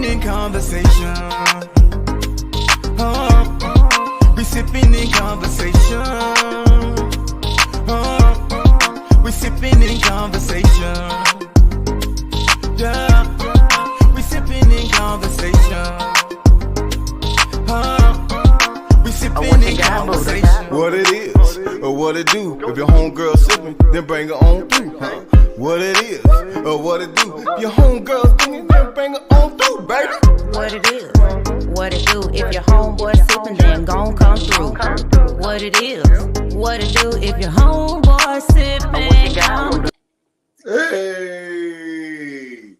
In conversation, we sipping in conversation, we sipping in conversation, yeah, we sipping in conversation, we sipping in conversation. What it is, or what it do. If your homegirl sipping, then bring her on through. What it is, or what it do. If your homegirl singing, then bring her on through, baby. What it is, what it do. If your homeboy sipping, then gon' come through. What it is, what it do. If your homeboy sipping, come. Hey,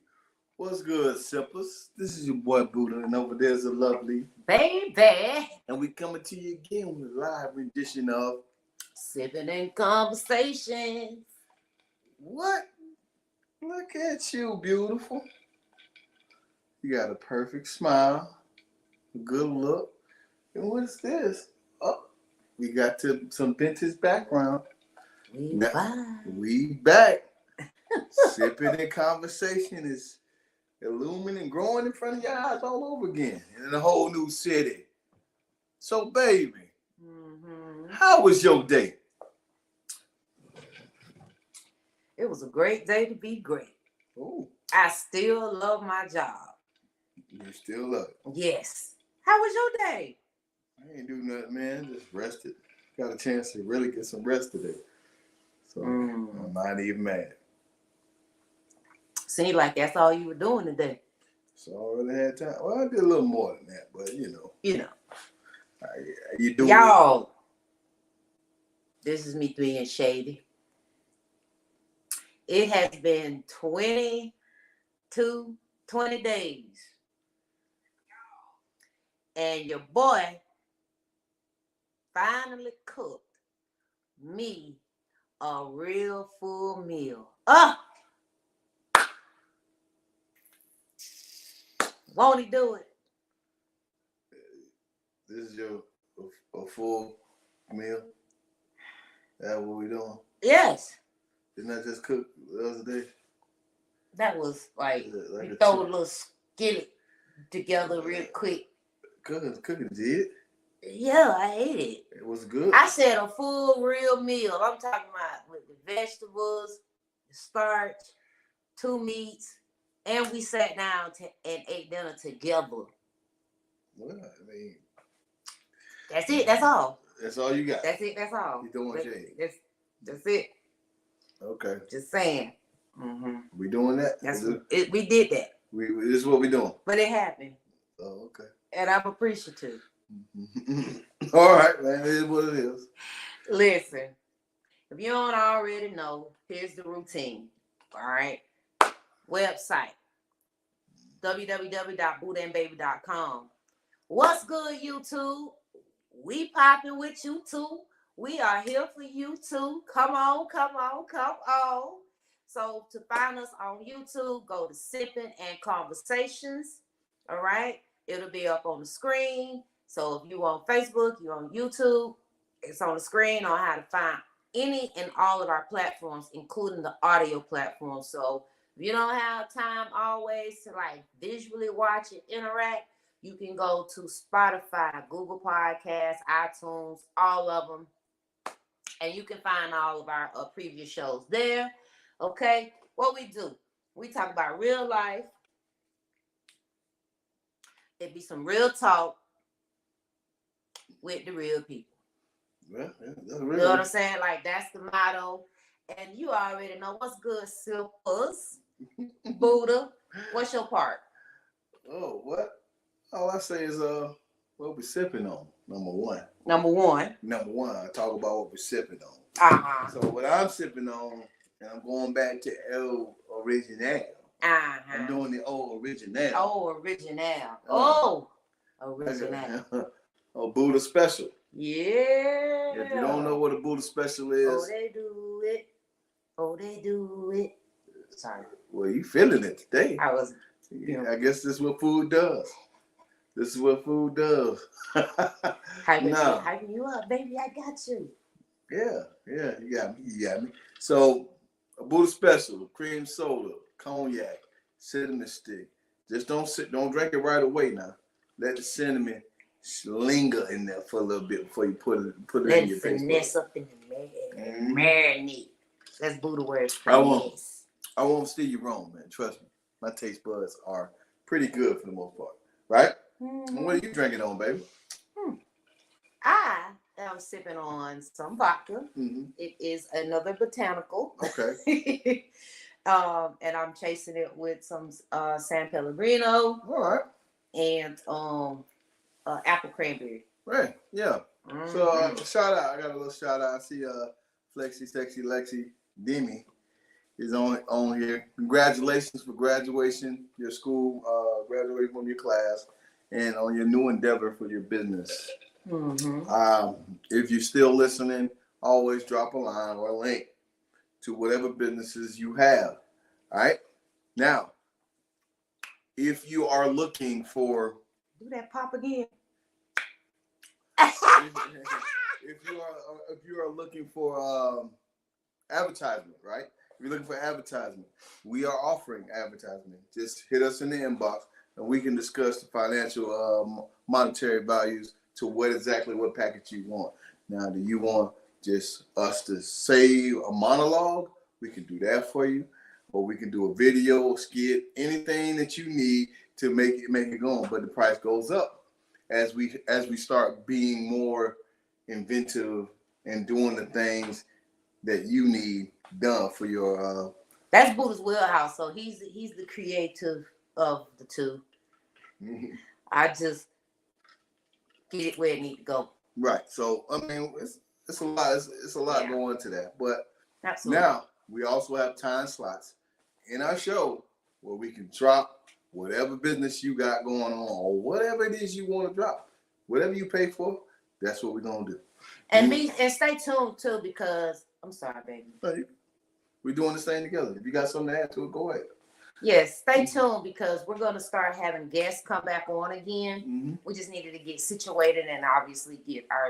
what's good, Sippas? This is your boy Buddha, and over there's a lovely Baby, and we coming to you again with a live rendition of sipping in conversations. What? Look at you, beautiful. You got a perfect smile, a good look. And what's this? Oh, we got some vintage background. We back. Sipping in conversation is illuminating, growing in front of your eyes all over again in a whole new city. So, baby, how was your day? It was a great day to be great. Oh, I still love my job. you still love it. Yes. How was your day? I ain't do nothing, man. Just rested. Got a chance to really get some rest today. So I'm not even mad. Seemed like that's all you were doing today. So I really had time. Well, I did a little more than that, but you know. You do Y'all, this is me being shady. It has been 20 days. And your boy finally cooked me a real full meal. Won't he do it? This is your a full meal? That's what we doing? Yes. Didn't I just cook the other day? That was like a throw a little skillet together real quick. Cooking did? Yeah, I ate it. It was good. I said a full real meal. I'm talking about with the vegetables, the starch, 2 meats, and we sat down and ate dinner together. Well, I mean, that's it. That's all. That's all you got. That's it. That's all. You don't want shade. That's it. Okay. Just saying. We doing that? We did that. This is what we doing. But it happened. Oh, okay. And I'm appreciative. All right, man. It is what it is. Listen, if you don't already know, here's the routine. All right. Website www.buddhababy.com. What's good, YouTube? We popping with you too. We are here for you too. Come on. So to find us on YouTube, go to Sipping and Conversations. All right. It'll be up on the screen. So if you on Facebook, you on YouTube, it's on the screen on how to find any and all of our platforms, including the audio platforms. So if you don't have time always to like visually watch and interact, you can go to Spotify, Google Podcasts, iTunes, all of them. And you can find all of our previous shows there. Okay? What we do, we talk about real life. It be some real talk with the real people. Yeah, that's real. You know what I'm saying? Like, that's the motto. And you already know what's good, Sippas. Buddha, what's your part? Oh, what? All I say is what we're sipping on. Number one, I talk about what we're sipping on. So what I'm sipping on, and I'm going back to El Original. I'm doing the old original. Original. Oh, Buddha Special. Yeah. If you don't know what a Buddha Special is. Oh, they do it. Sorry. Well, you feeling it today. I was. Yeah, I guess this is what food does. Hyping you up, baby. I got you. Yeah, you got me. So, a Buddha Special, cream soda, cognac, cinnamon stick, Just don't drink it right away now. Let the cinnamon linger in there for a little bit before you put it in your face. Finesse up in the marinade. That's Buddha word. I won't steer you wrong, man. Trust me. My taste buds are pretty good for the most part. Right? Mm-hmm. What are you drinking on, baby? I am sipping on some vodka. Mm-hmm. It is another botanical. Okay. And I'm chasing it with some San Pellegrino. All right. And apple cranberry. Right. Yeah. Mm-hmm. So shout out. I got a little shout out. I see Flexi, Sexy, Lexi, Demi is on here. Congratulations for graduation, your school, graduating from your class, and on your new endeavor for your business. Mm-hmm. If you're still listening, always drop a line or a link to whatever businesses you have. All right. Now, if you are looking for, do that pop again. if you are looking for advertisement, right? If you're looking for advertisement, we are offering advertisement. Just hit us in the inbox, and we can discuss the financial monetary values to what package you want. Now, do you want just us to say a monologue? We can do that for you, or we can do a video, skit, anything that you need to make it go on. But the price goes up as we start being more inventive and doing the things that you need done for your. That's Buddha's wheelhouse. So he's the creative of the two. Mm-hmm. I just get it where it needs to go. Right. So I mean, it's a lot. It's a lot going to that. But absolutely. Now we also have time slots in our show where we can drop whatever business you got going on, or whatever it is you want to drop. Whatever you pay for, that's what we're gonna do. And stay tuned too, because I'm sorry, baby. We're doing this thing together. If you got something to add to it, go ahead. Yes, stay tuned, because we're going to start having guests come back on again. Mm-hmm. We just needed to get situated and obviously get our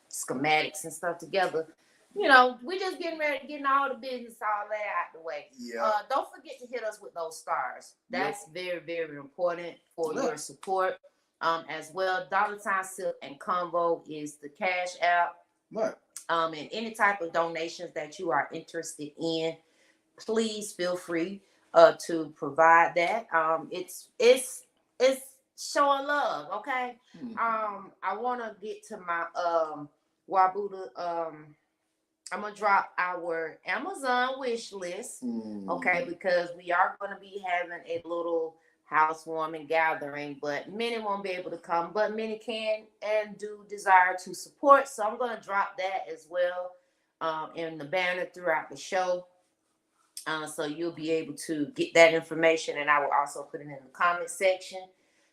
schematics and stuff together. You know, we're just getting all the business all that out the way. Yeah. Don't forget to hit us with those stars. That's very, very important for your support. As well, $Sip and Combo is the Cash App. Right. And any type of donations that you are interested in, please feel free to provide that. It's showing love, okay? Mm-hmm. I want to get to my Wabuda. I'm gonna drop our Amazon wish list, okay? Because we are going to be having a little housewarming gathering, but many won't be able to come, but many can and do desire to support. So I'm going to drop that as well in the banner throughout the show. So you'll be able to get that information, and I will also put it in the comment section.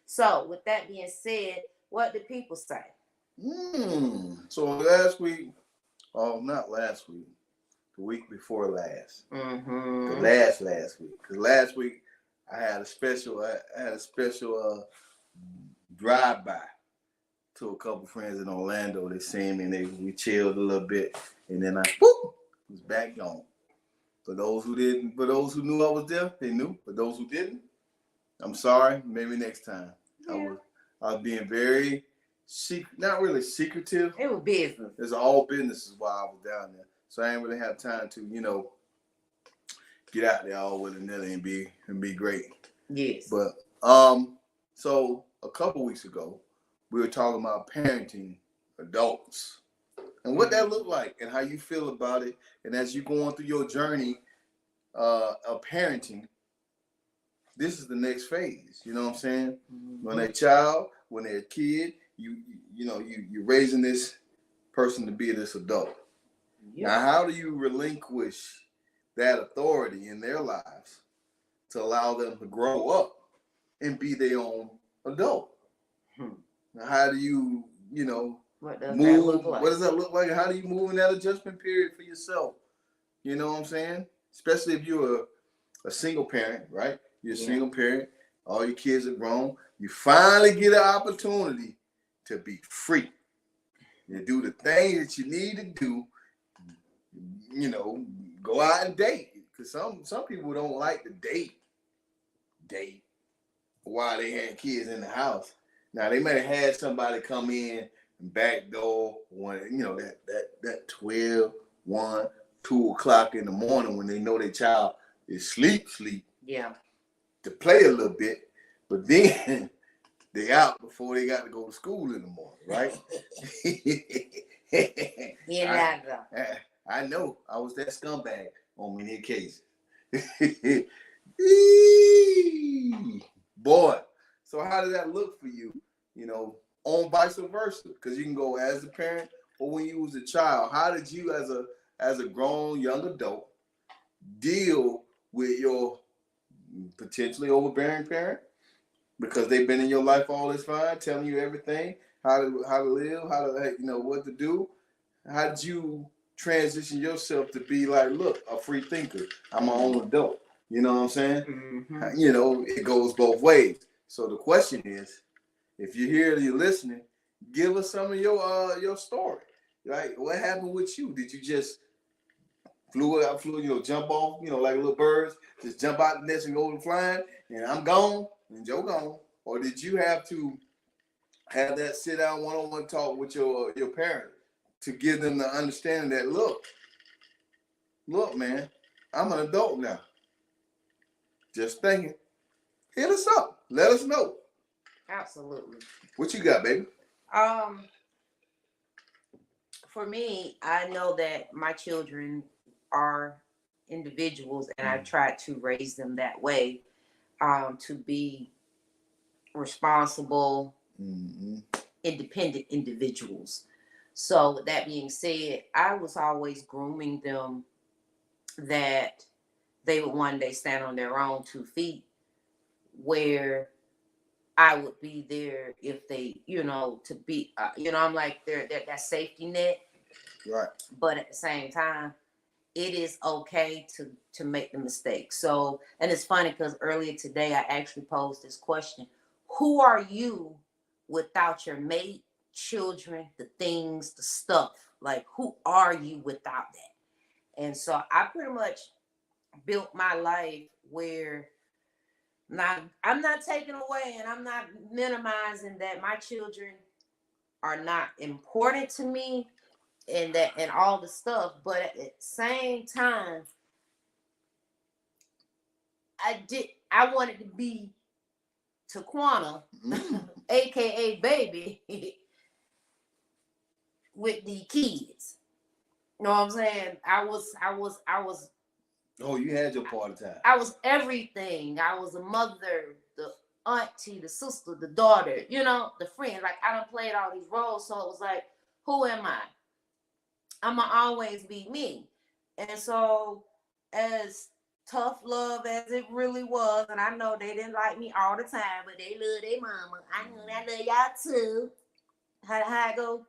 So with that being said, what do people say? So last week, not last week, the week before last, the last week, because last week I had a special drive-by to a couple friends in Orlando. They seen me and we chilled a little bit, and then I was back gone. For those who knew I was there, they knew. For those who didn't, I'm sorry. Maybe next time. Yeah. I was being very not really secretive. It was business. It's all business while I was down there, so I ain't really have time to get out there all willy-nilly and be great. Yes. But so a couple weeks ago, we were talking about parenting adults and what that looked like and how you feel about it. And as you're going through your journey of parenting, this is the next phase. You know what I'm saying? Mm-hmm. When they're a child, when they're a kid, you're raising this person to be this adult. Yep. Now, how do you relinquish that authority in their lives to allow them to grow up and be their own adult? Now, how do you, what does move? That look like? What does that look like? How do you move in that adjustment period for yourself? You know what I'm saying? Especially if you're a single parent, right? You're a single parent. All your kids are grown. You finally get an opportunity to be free. You do the things that you need to do. Go out and date. Because some people don't like to date. while they had kids in the house. Now they might have had somebody come in and back door when that 12, 1, 2 o'clock in the morning when they know their child is sleep. Yeah. To play a little bit, but then they out before they got to go to school in the morning, right? I know. I was that scumbag on many occasions. Boy, so how did that look for you? On vice versa, because you can go as a parent or when you was a child. How did you, as a grown young adult, deal with your potentially overbearing parent because they've been in your life all this time, telling you everything, how to live, what to do? How did you transition yourself to be like, look, a free thinker? I'm my own adult. You know what I'm saying? Mm-hmm. It goes both ways. So the question is, if you're here, you're listening, give us some of your story. Like, what happened with you? Did you just flew, jump off, like little birds, just jump out the nest and go flying, and I'm gone, and Joe gone? Or did you have to have that sit down one-on-one talk with your parent to give them the understanding that, look, man, I'm an adult now. Just thinking. Hit us up. Let us know. Absolutely. What you got, baby? For me, I know that my children are individuals, and I try to raise them that way, to be responsible, independent individuals. So with that being said, I was always grooming them that they would one day stand on their own 2 feet, where I would be there if they, to be, I'm like that safety net. Right. But at the same time, it is okay to make the mistake. So, and it's funny because earlier today, I actually posed this question: who are you without your mate, children, the things, the stuff? Like, who are you without that? And so I pretty much built my life where now I'm not taking away and I'm not minimizing that my children are not important to me and all the stuff, but at the same time, I wanted to be Taquana, aka Baby, with the kids. You know what I'm saying? I was. Oh, you had your party time. I was everything. I was a mother, the auntie, the sister, the daughter, the friend. Like, I done played all these roles. So it was like, who am I? I'm going to always be me. And so as tough love as it really was, and I know they didn't like me all the time, but they love their mama. I know I love y'all too. How it go?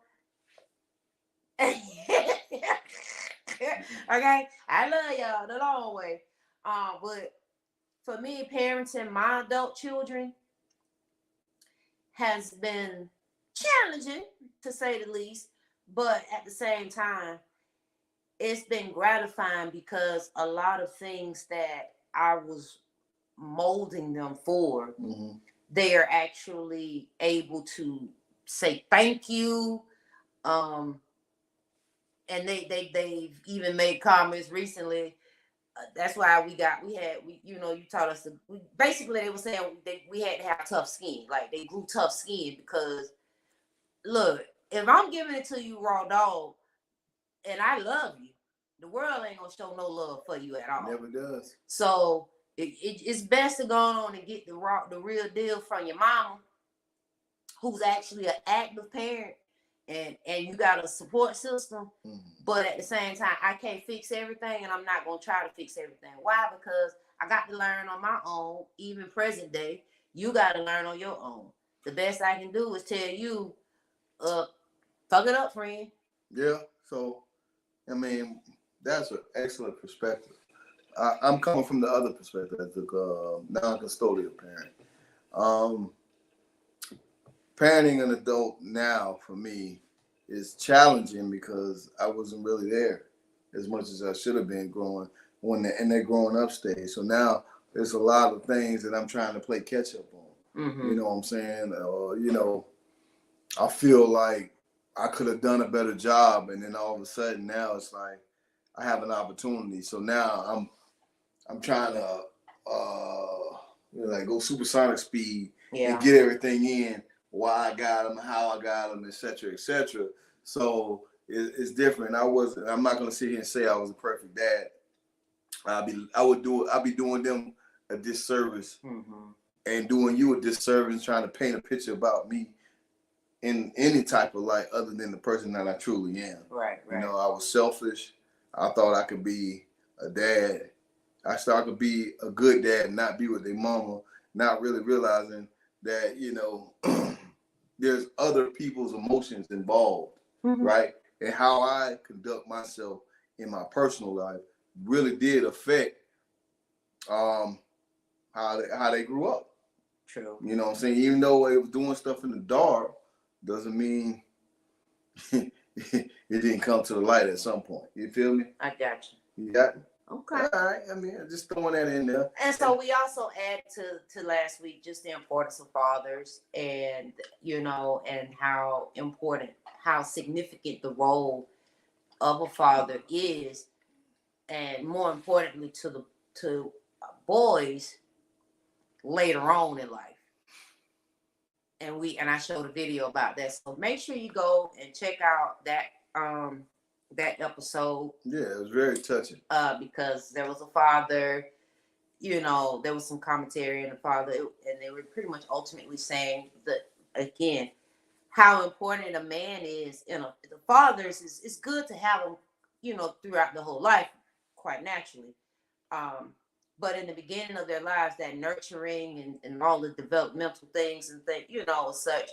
Okay, I love y'all the long way. But for me, parenting my adult children has been challenging, to say the least. But at the same time, it's been gratifying because a lot of things that I was molding them for, they are actually able to say thank you. And they've even made comments recently. That's why you taught us basically they were saying we had to have tough skin. Like, they grew tough skin because, look, if I'm giving it to you raw dog and I love you, the world ain't gonna show no love for you at all. Never does. So it's best to go on and get the real deal from your mama, who's actually an active parent. And you got a support system, but at the same time, I can't fix everything, and I'm not going to try to fix everything. Why? Because I got to learn on my own, even present day. You got to learn on your own. The best I can do is tell you, fuck it up, friend. Yeah, so, I mean, that's an excellent perspective. I'm coming from the other perspective as a non-custodial parent. Parenting an adult now for me is challenging because I wasn't really there as much as I should have been in their growing up stage. So now there's a lot of things that I'm trying to play catch up on. You know what I'm saying? You know, I feel like I could have done a better job, and then all of a sudden now it's like I have an opportunity. So now I'm trying to you know, like go supersonic speed and get everything in. Why I got them, how I got them, etc., etc. So it's different. I'm not gonna sit here and say I was a perfect dad. I'll be doing them a disservice and doing you a disservice, trying to paint a picture about me in any type of light other than the person that I truly am. Right. You know, I was selfish. I thought I could be a dad. I thought I could be a good dad and not be with their mama, not really realizing that, you know, there's other people's emotions involved, right? And how I conduct myself in my personal life really did affect how they grew up. True. You know what I'm saying? Even though it was doing stuff in the dark, doesn't mean it didn't come to the light at some point. You feel me? I got you. You got me? Okay. All right. I mean, just throwing that in there. And so we also add to last week just the importance of fathers, and you know, and how important, how significant the role of a father is, and more importantly to boys later on in life. And I showed a video about that. So make sure you go and check out that episode. Yeah, it was very touching. Because there was a father, you know, there was some commentary in the father, and they were pretty much ultimately saying that, again, how important a man is. You know, the fathers is good to have them, you know, throughout the whole life, quite naturally. But in the beginning of their lives, that nurturing and all the developmental things and things, you know, such,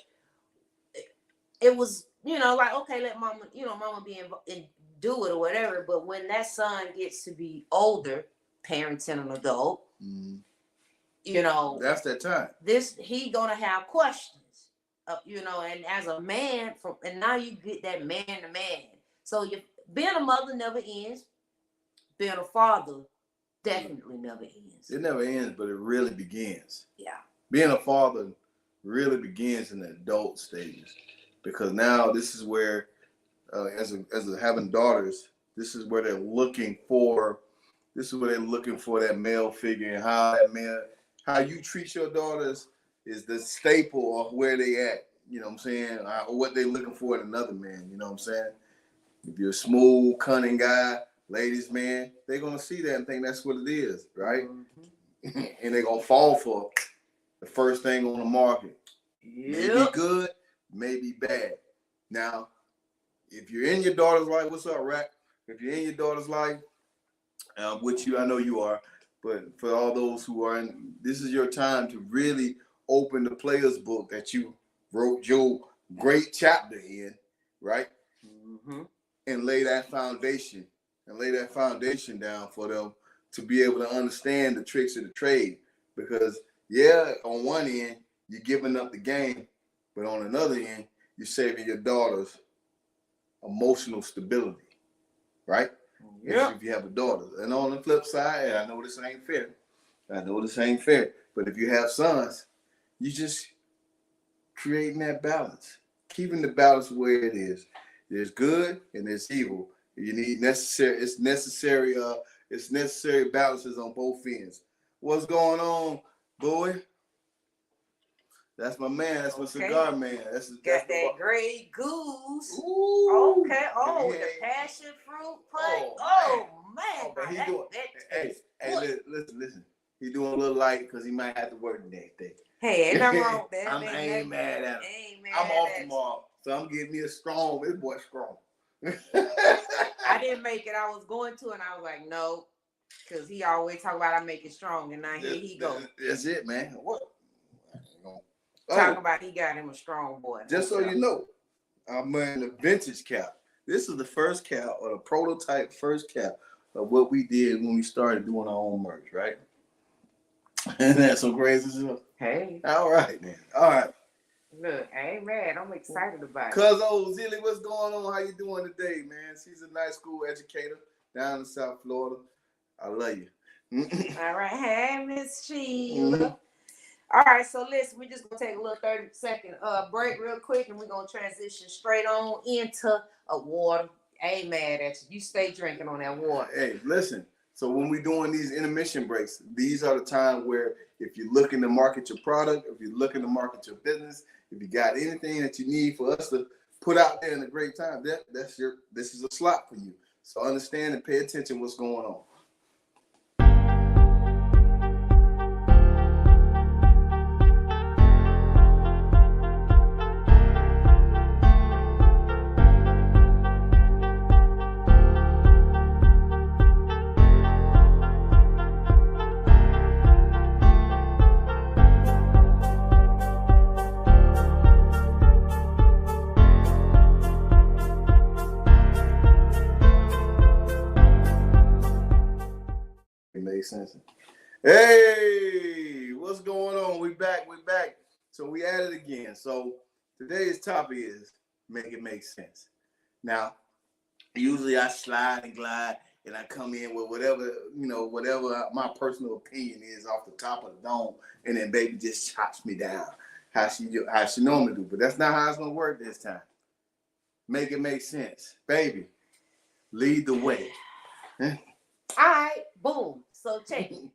it was, you know, like, okay, let mama, you know, mama be in do it or whatever. But when that son gets to be older, parenting an adult, you know, that's that time. He gonna have questions, you know, and as a man, and now you get that man to man. So being a mother never ends. Being a father definitely never ends. It never ends, but it really begins. Yeah. Being a father really begins in the adult stages, because now this is where, as having daughters, this is where they're looking for that male figure, and how you treat your daughters is the staple of where they at. You know what I'm saying? Or what they're looking for in another man. You know what I'm saying? If you're a smooth, cunning guy, ladies man, they're gonna see that and think that's what it is, right? And they're gonna fall for the first thing on the market. Maybe good, maybe bad. Now, if you're in your daughter's life, what's up, Rack? If you're in your daughter's life, which I know you are, but for all those who are in, this is your time to really open the player's book that you wrote your great chapter in, right? And lay that foundation down for them to be able to understand the tricks of the trade. Because on one end, you're giving up the game, but on another end, you're saving your daughter's emotional stability, right? If you have a daughter. And on the flip side, I know this ain't fair. But if you have sons, you just creating that balance, keeping the balance where it is. There's good and there's evil. You need necessary balances on both ends. What's going on, boy? That's my man. That's my cigar man. That's that Grey Goose. Ooh. Okay. Oh, the passion fruit punch. Oh man. Listen. He doing a little light because he might have to work the next day. Hey, ain't nothing wrong with that. I ain't mad at him. I'm off tomorrow, so I'm getting me a strong. This boy strong. I didn't make it. I was going to, and I was like, no, because he always talk about I make it strong, and now here he go. That's it, man. What? Talking about he got him a strong boy. Just so you know, I'm wearing the vintage cap. This is the first cap, or the prototype first cap of what we did when we started doing our own merch, right? And that's some crazy stuff. Hey. All right, man. All right. Look, I ain't mad. I'm excited about it. Cuz Zilly, what's going on? How you doing today, man? She's a nice school educator down in South Florida. I love you. All right. Hey, Miss Sheila. All right, so listen, we're just gonna take a little 30-second break real quick, and we're gonna transition straight on into a water. I ain't mad at you. You stay drinking on that water. Hey, listen. So when we're doing these intermission breaks, these are the time where if you're looking to market your product, if you're looking to market your business, if you got anything that you need for us to put out there in a great time, this is a slot for you. So understand and pay attention what's going on. Sense. Hey, what's going on? We back. So we at it again. So today's topic is make it make sense. Now, usually I slide and glide and I come in with whatever my personal opinion is off the top of the dome, and then baby just chops me down how she normally do. But that's not how it's gonna work this time. Make it make sense, baby. Lead the way. All right, boom. So check it.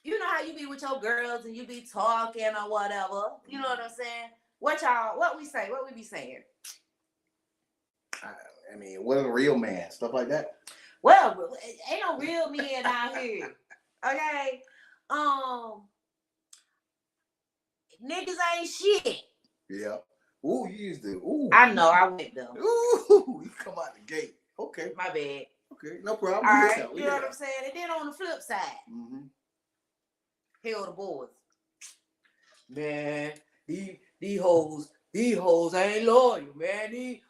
you know how you be with your girls and you be talking or whatever. You know what I'm saying? What we say? What we be saying? I mean, what is a real man? Stuff like that. Well, ain't no real men out here. Okay. Niggas ain't shit. Yeah. Ooh, you used to. Ooh. I know. I went though. Ooh, you come out the gate. Okay. My bad. Okay, no problem. All right, you know what I'm saying? And then on the flip side, hell the boys. Man, these hoes ain't loyal, man. These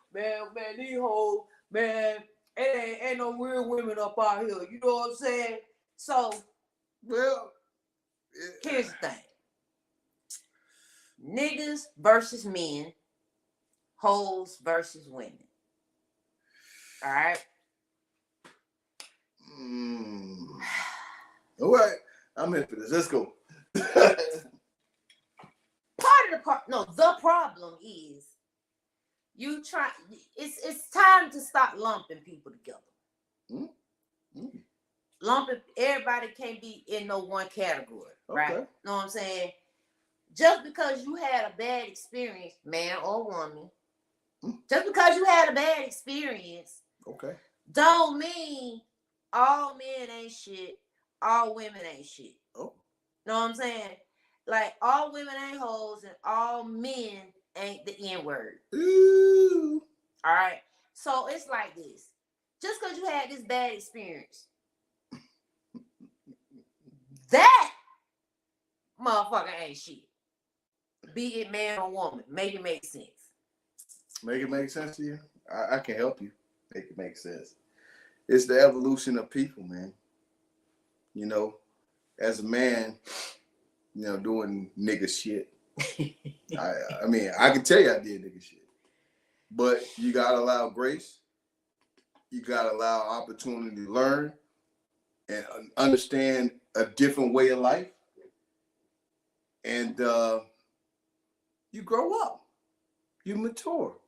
hoes, man, ain't no real women up out here. You know what I'm saying? So, well, here's the thing. Niggas versus men, hoes versus women. All right? All right, I'm in for this. Let's go. The problem is it's time to stop lumping people together. Lumping everybody can't be in no one category, right? Okay. Know what I'm saying? Just because you had a bad experience, man or woman, just because you had a bad experience, okay, don't mean all men ain't shit, all women ain't shit. Oh. Know what I'm saying? Like, all women ain't hoes and all men ain't the N-word. Ooh. All right? So it's like this. Just because you had this bad experience, that motherfucker ain't shit. Be it man or woman. Make it make sense. Make it make sense to you? I can help you make it make sense. It's the evolution of people, man. You know, as a man, doing nigga shit. I mean, I can tell you I did nigga shit. But you gotta allow grace. You gotta allow opportunity to learn and understand a different way of life. And you grow up. You mature.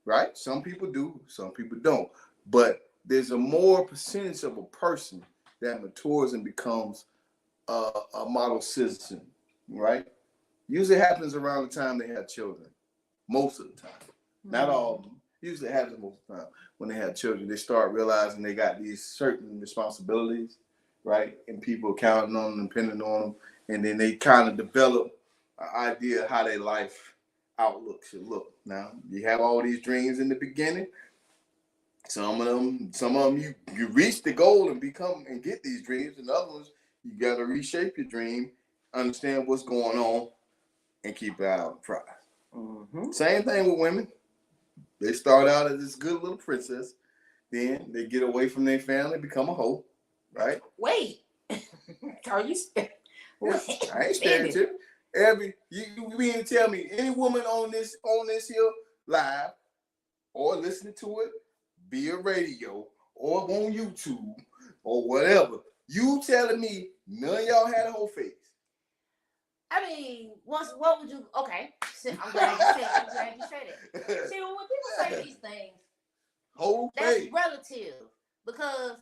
Right? Some people do, some people don't. But there's a more percentage of a person that matures and becomes a model citizen, right? Usually happens around the time they have children. Most of the time. Not all of them. Usually happens most of the time. When they have children, they start realizing they got these certain responsibilities, right? And people counting on them, depending on them. And then they kind of develop an idea of how their life outlook should look. Now, you have all these dreams in the beginning. Some of them you reach the goal and become and get these dreams, and other ones you got to reshape your dream, understand what's going on, and keep it out of the prize. Same thing with women. They start out as this good little princess, then they get away from their family, become a hoe, right? Wait, are you? I ain't scared to. You mean to tell me any woman on this here live or listening to it via radio or on YouTube or whatever, You telling me none of y'all had a whole face? I mean, what would you? Okay, I'm glad you said. I'm glad you said it. See, when people say these things, whole that's face. relative, because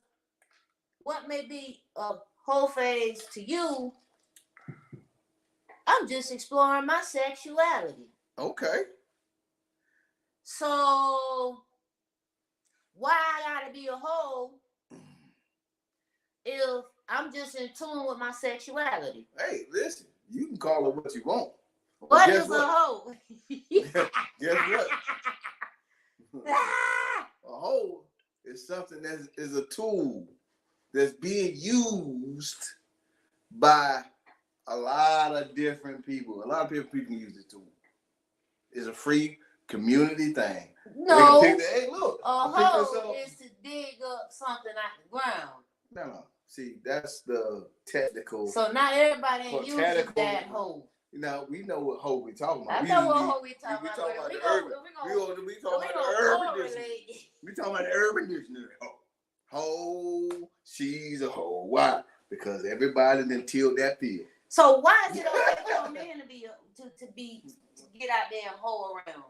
what may be a whole face to you, I'm just exploring my sexuality. Okay. So why I gotta be a whole if I'm just in tune with my sexuality? Hey, listen, you can call it what you want. What is a hoe? Guess what? A hoe is something that is a tool that's being used by a lot of different people. A lot of people use the tool. It's a free community thing. No. Hey, look. A hoe is to dig up something out the ground. No. See, that's the technical. So not everybody uses that hoe. Now we know what hoe we talking about. I know what hoe we talking about. We talking about the urban dictionary. We talking about the urban dictionary. Hoe, she's a hoe. Why? Because everybody done tilled that field. So why is it okay for a man to get out there and hoe around?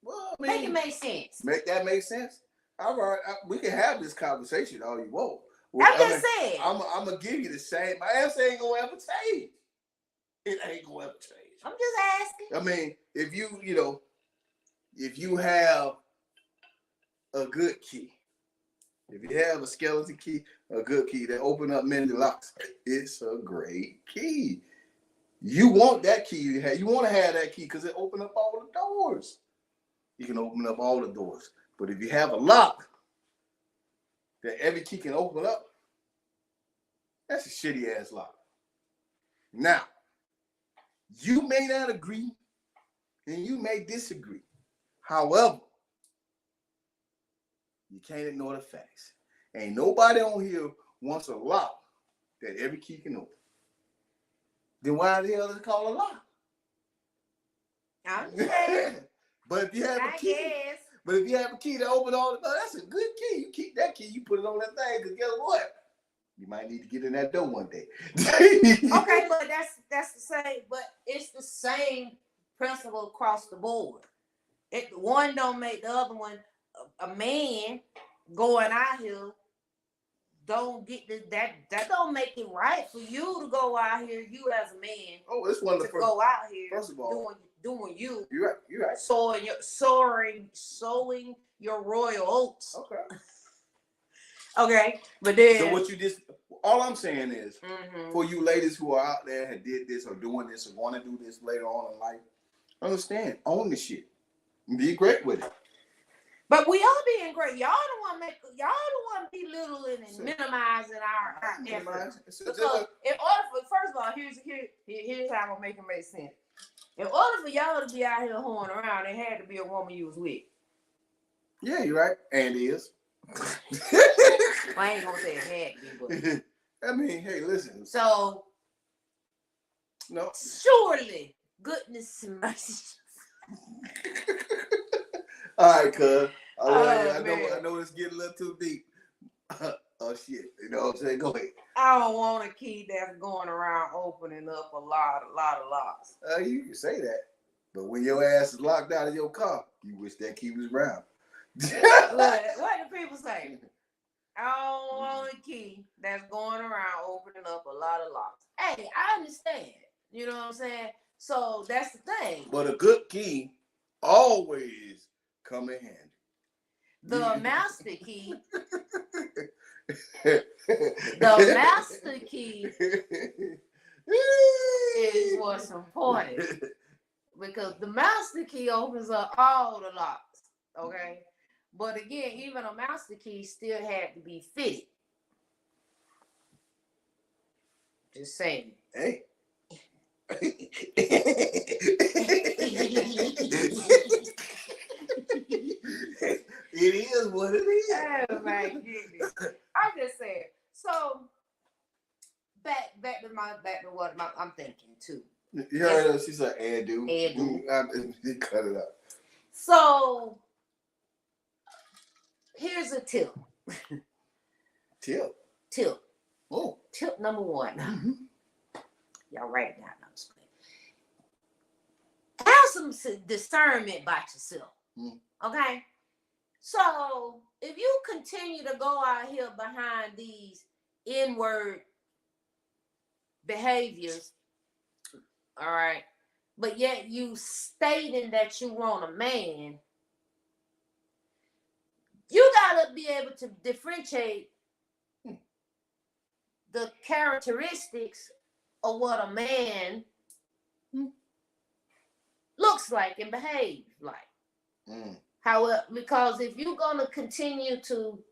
Well, I mean, make it make sense. Make that make sense? All right, we can have this conversation all you want. Well, I'm just saying. I'm gonna give you the same. My answer ain't gonna ever change. It ain't gonna ever change. I'm just asking. I mean, if you have a good key, if you have a skeleton key, a good key that open up many locks, it's a great key. You want that key. You want to have that key because it opens up all the doors. You can open up all the doors. But if you have a lock that every key can open up, that's a shitty ass lock. Now, you may not agree and you may disagree. However, you can't ignore the facts. Ain't nobody on here wants a lock that every key can open. Then why the hell is it called a lock? I'm saying. But if you have a key to open all the doors, that's a good key. You keep that key, you put it on that thing, because guess what? You might need to get in that door one day. Okay, but that's the same, but it's the same principle across the board. One don't make the other one. A man going out here don't get that don't make it right for you to go out here, you as a man. Oh, it's one of the first. Go out here. First of all, doing you. You're right. Sowing your royal oats. Okay. Okay, but then. So what you just, all I'm saying is, for you ladies who are out there and did this or doing this or want to do this later on in life, understand, own the shit, be great with it. But we all being great. Y'all don't want to belittling and minimizing our efforts. Because in order for, first of all, here's how I'm gonna make it make sense. In order for y'all to be out here hoeing around, it had to be a woman you was with. Yeah, you're right. And is. I ain't gonna say it had to be, but I mean, hey, listen. So no. Surely goodness and mercy. All right, cuz. I know it's getting a little too deep. Oh shit. You know what I'm saying? Go ahead. I don't want a key that's going around opening up a lot of locks. You can say that. But when your ass is locked out of your car, you wish that key was around. Look, what do people say? I don't want a key that's going around opening up a lot of locks. Hey, I understand. You know what I'm saying? So that's the thing. But a good key always come in handy. The master key. The master key is what's important. Because the master key opens up all the locks. Okay? But again, even a master key still had to be fitted. Just saying. Hey. It is what it is. Oh my goodness. I'm just saying. So back to what I'm thinking too. You heard her, she said and do. Cut it up. So here's a tip. Tip. Oh. Tip number 1. Mm-hmm. Y'all write it down. Have some discernment about yourself. Okay? So, if you continue to go out here behind these inward behaviors, all right, but yet you stating that you want a man, you gotta be able to differentiate the characteristics of what a man looks like and behaves like. However, because if you're gonna continue to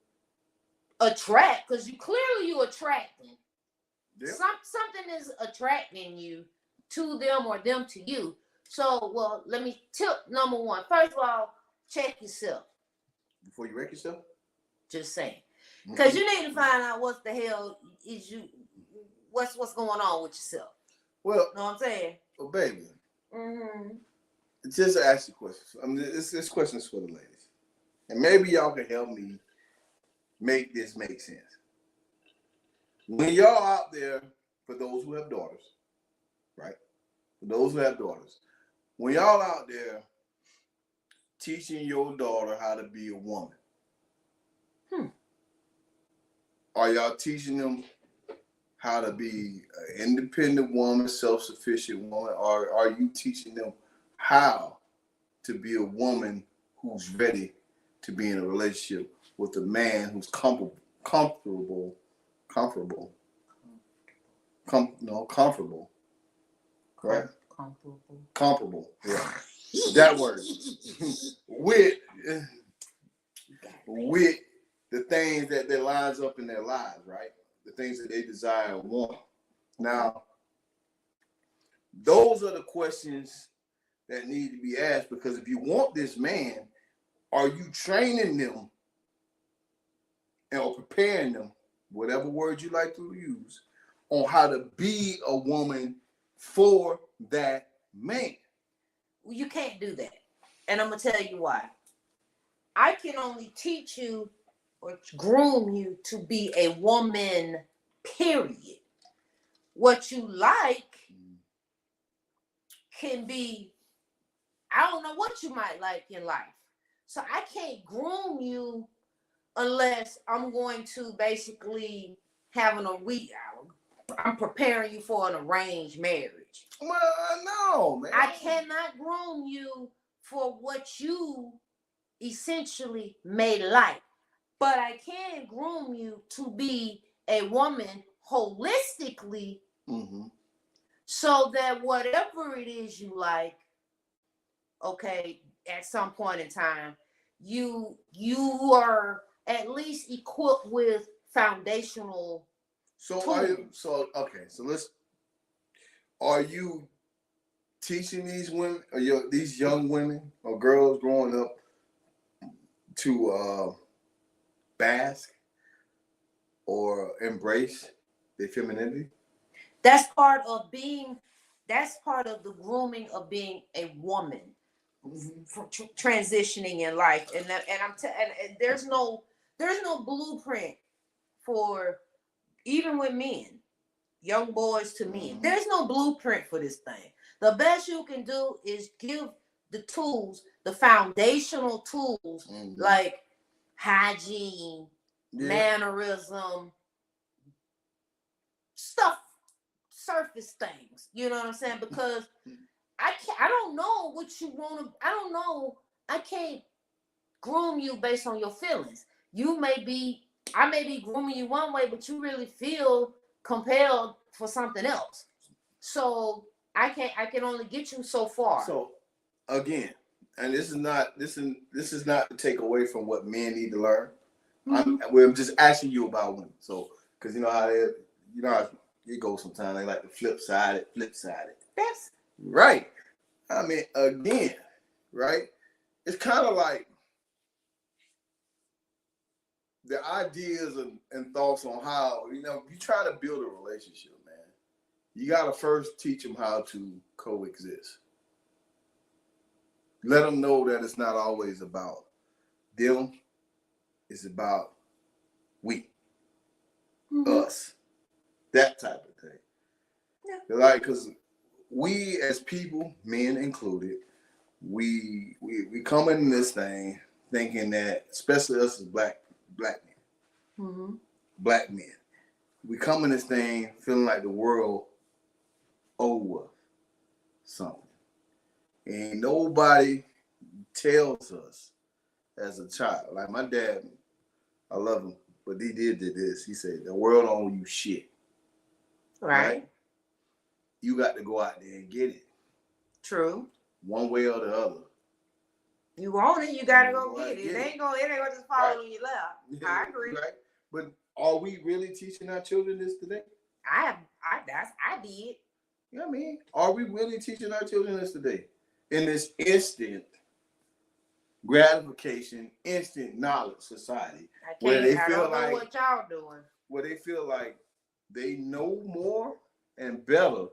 attract, because you're attracting. Yep. Something is attracting you to them or them to you. So, well, let me tip number 1. First of all, check yourself. Before you wreck yourself? Just saying. Because you need to find out what the hell is what's going on with yourself. Well, you know what I'm saying? Well, baby. Just to ask you questions. I mean, this question is for the ladies. And maybe y'all can help me make this make sense. When y'all out there, for those who have daughters, right? For those who have daughters, when y'all out there teaching your daughter how to be a woman, are y'all teaching them how to be an independent woman, self-sufficient woman, or are you teaching them how to be a woman who's ready to be in a relationship with a man who's comfortable, correct? Comparable, yeah. That word. with the things that lines up in their lives, right? The things that they desire and want. Now, those are the questions that need to be asked, because if you want this man, are you training them or preparing them, whatever word you like to use, on how to be a woman for that man? Well, you can't do that. And I'm going to tell you why. I can only teach you or groom you to be a woman, period. What you like can be, I don't know what you might like in life. So I can't groom you unless I'm going to basically I'm preparing you for an arranged marriage. Well, no, man. I cannot groom you for what you essentially may like, but I can groom you to be a woman holistically, so that whatever it is you like, okay, at some point in time, you are at least equipped with foundational tools. Are you teaching these women, or these young women or girls growing up, to bask or embrace their femininity? That's part of the grooming of being a woman, for transitioning in life. And there's no blueprint for, even with men, young boys to men. There's no blueprint for this thing. The best you can do is give the tools, the foundational tools, like hygiene, mannerism, stuff, surface things. You know what I'm saying? Because I don't know what you want to, I don't know. I can't groom you based on your feelings. I may be grooming you one way, but you really feel compelled for something else. So I can only get you so far. So again, and this is not to take away from what men need to learn. I'm just asking you about women. So, because you know how it goes sometimes. They like to flip side it. That's right. I mean, again, right? It's kind of like the ideas and thoughts on how, you try to build a relationship, man. You got to first teach them how to coexist. Let them know that it's not always about them. It's about we, us. That type of thing. Yeah. Like, because we as people, men included, we come in this thing thinking that, especially us as black men, black men, we come in this thing feeling like the world owes us something. And nobody tells us as a child. Like my dad, I love him, but he did this. He said, the world don't owe you shit. Right? You got to go out there and get it. True. One way or the other. You want it, you gotta go get it. It ain't gonna just fall in your lap. Yeah, I agree. Right. But are we really teaching our children this today? I did. You know what I mean? Are we really teaching our children this today? In this instant gratification, instant knowledge society, where they feel like what y'all doing. Where they feel like they know more and better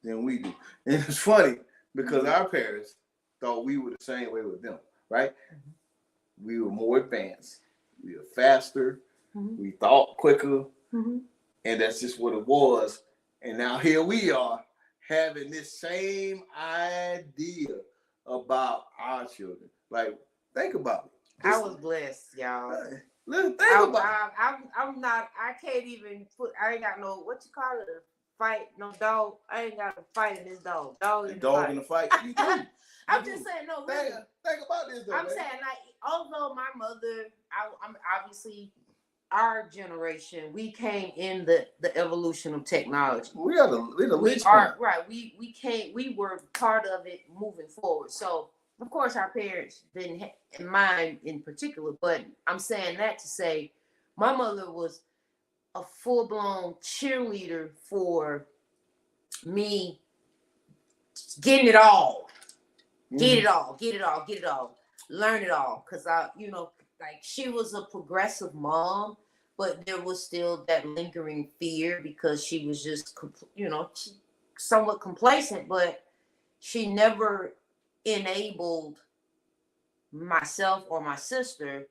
than we do. And it's funny because our parents thought we were the same way with them, right? Mm-hmm. We were more advanced, we were faster, we thought quicker, and that's just what it was. And now here we are having this same idea about our children. Like, think about it. I was blessed, y'all. Think about it. I can't even I ain't got no, what you call it, fight, no dog. I ain't got to fight in this dog. Dog in the fight. You do. I'm just saying, no, really. Think about this, though. I'm saying, like, although my mother, I'm obviously, our generation, we came in the evolution of technology. We were part of it moving forward. So, of course, our parents didn't have mine in particular, but I'm saying that to say my mother was a full-blown cheerleader for me getting it all. Get it all. Learn it all. Because like she was a progressive mom, but there was still that lingering fear because she was just, somewhat complacent, but she never enabled myself or my sister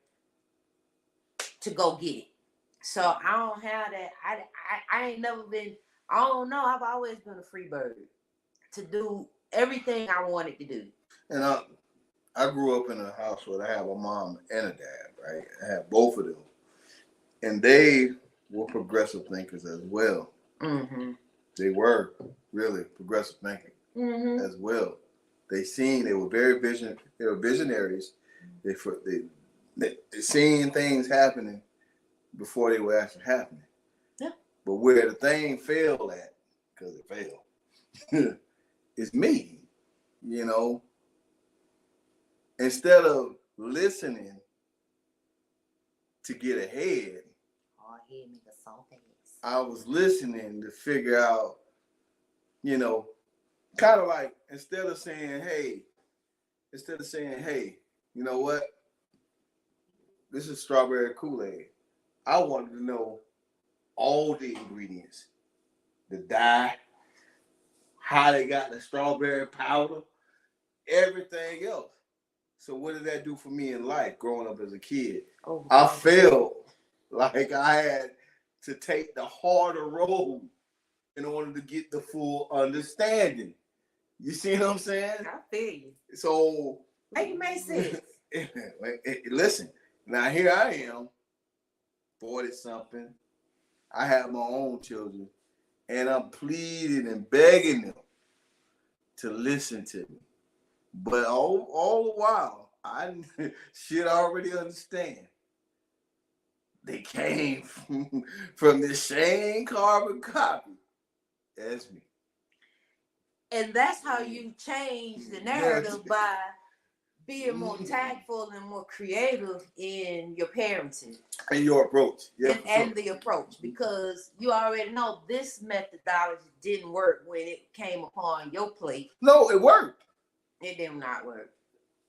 to go get it. So I don't have that. I ain't never been, I don't know. I've always been a free bird to do everything I wanted to do. And I grew up in a house where I have a mom and a dad, right? I have both of them. And they were progressive thinkers as well. Mm-hmm. They were really progressive thinking as well. They were very visionaries. They seen things happening before they were actually happening. Yeah. But where the thing failed at, because it failed, is me. Instead of listening to get ahead, I was listening to figure out, kind of like instead of saying, hey, you know what? This is strawberry Kool-Aid. I wanted to know all the ingredients, the dye, how they got the strawberry powder, everything else. So what did that do for me in life growing up as a kid? I felt like I had to take the harder road in order to get the full understanding. You see what I'm saying? I feel you. So make it make sense. Listen, now here I am, 40-something. I have my own children, and I'm pleading and begging them to listen to me. But all the while, I should already understand. They came from the same carbon copy as me. And that's how you change the narrative by being more tactful and more creative in your parenting. And your approach. Yeah, and the approach. Because you already know this methodology didn't work when it came upon your plate. No, it worked. It did not work.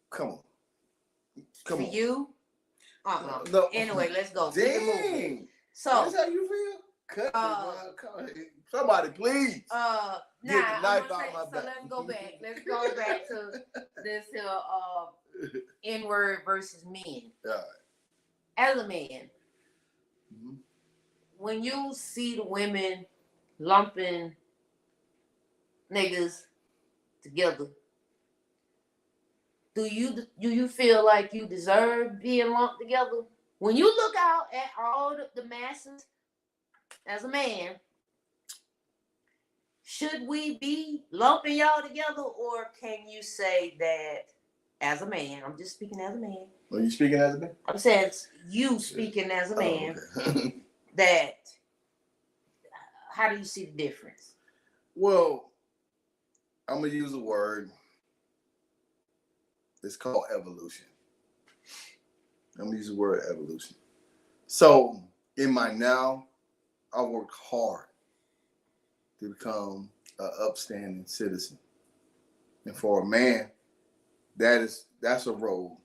Come on. For you? No. Anyway, let's go. Dang. So that's how you feel? Cut somebody, please. Get the knife out my back. So let's go back. Let's go back to this N-word versus men. Right. As a man, when you see the women lumping niggas together, do you feel like you deserve being lumped together? When you look out at all the masses as a man, should we be lumping y'all together, or can you say that as a man? I'm just speaking as a man. Are you speaking as a man? I'm saying you speaking as a man. Oh, okay. That, how do you see the difference? Well, I'm going to use a word. It's called evolution. I'm going to use the word evolution. So, in my now, I work hard to become an upstanding citizen. And for a man, that's a road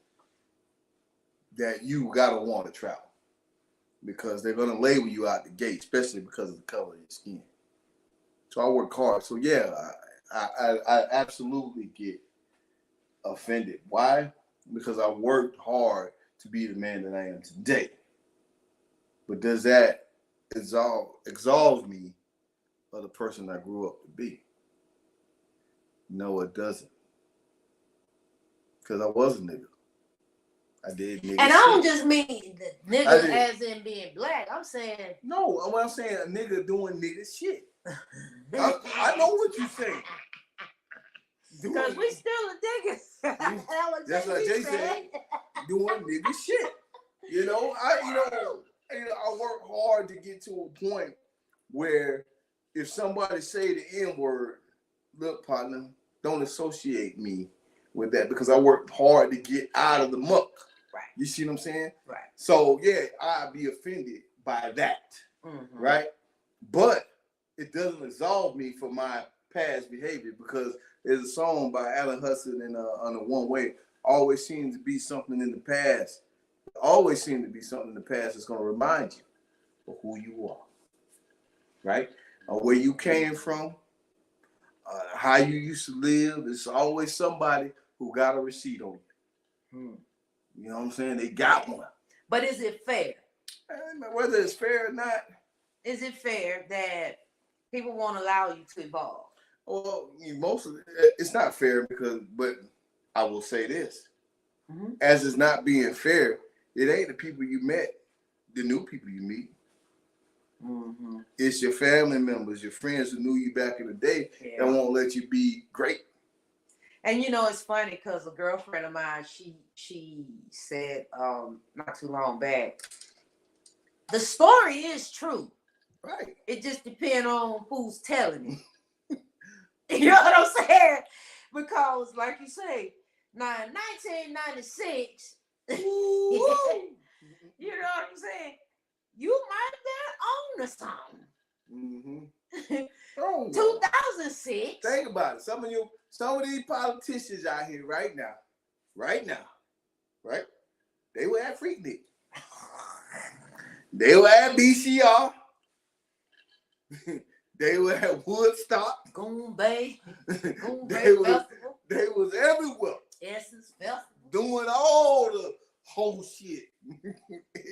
that you gotta want to travel, because they're gonna label you out the gate, especially because of the color of your skin. So I work hard. So yeah, I absolutely get offended. Why? Because I worked hard to be the man that I am today. But does that absolve me of the person I grew up to be? No, it doesn't. Because I was a nigga. I did nigga and I don't shit. just mean the nigga as in being black. I'm saying... No, what I'm saying, a nigga doing nigga shit. I know what you're saying. Because we still a nigga. That's what Jay said. Doing nigga shit. You know, I work hard to get to a point where if somebody say the N-word, look, partner, don't associate me with that, because I worked hard to get out of the muck. Right. You see what I'm saying? Right. So yeah, I'd be offended by that. Mm-hmm. Right? But it doesn't absolve me for my past behavior, because there's a song by Alan Hudson on the One Way. Always seems to be something in the past. Always seems to be something in the past that's going to remind you of who you are. Right? Or where you came from, how you used to live. There's always somebody who got a receipt on you. You know what I'm saying? They got one. But is it fair? Whether it's fair or not. Is it fair that people won't allow you to evolve? Well, most of it, it's not fair, but I will say this. Mm-hmm. As it's not being fair, it ain't the people you met, the new people you meet. Mm-hmm. It's your family members, your friends who knew you back in the day that won't let you be great. And you know, it's funny because a girlfriend of mine, she said not too long back, the story is true. Right. It just depends on who's telling it. You know what I'm saying? Because like you say, now in 1996, you know what I'm saying? You might have been on to something. Mm-hmm. Oh, 2006. Think about it. Some of these politicians out here right now, right? They were at Freaknik. They were at BCR. They were at Woodstock. Goon Bay. They was everywhere. Essence Festival. Doing all the whole shit.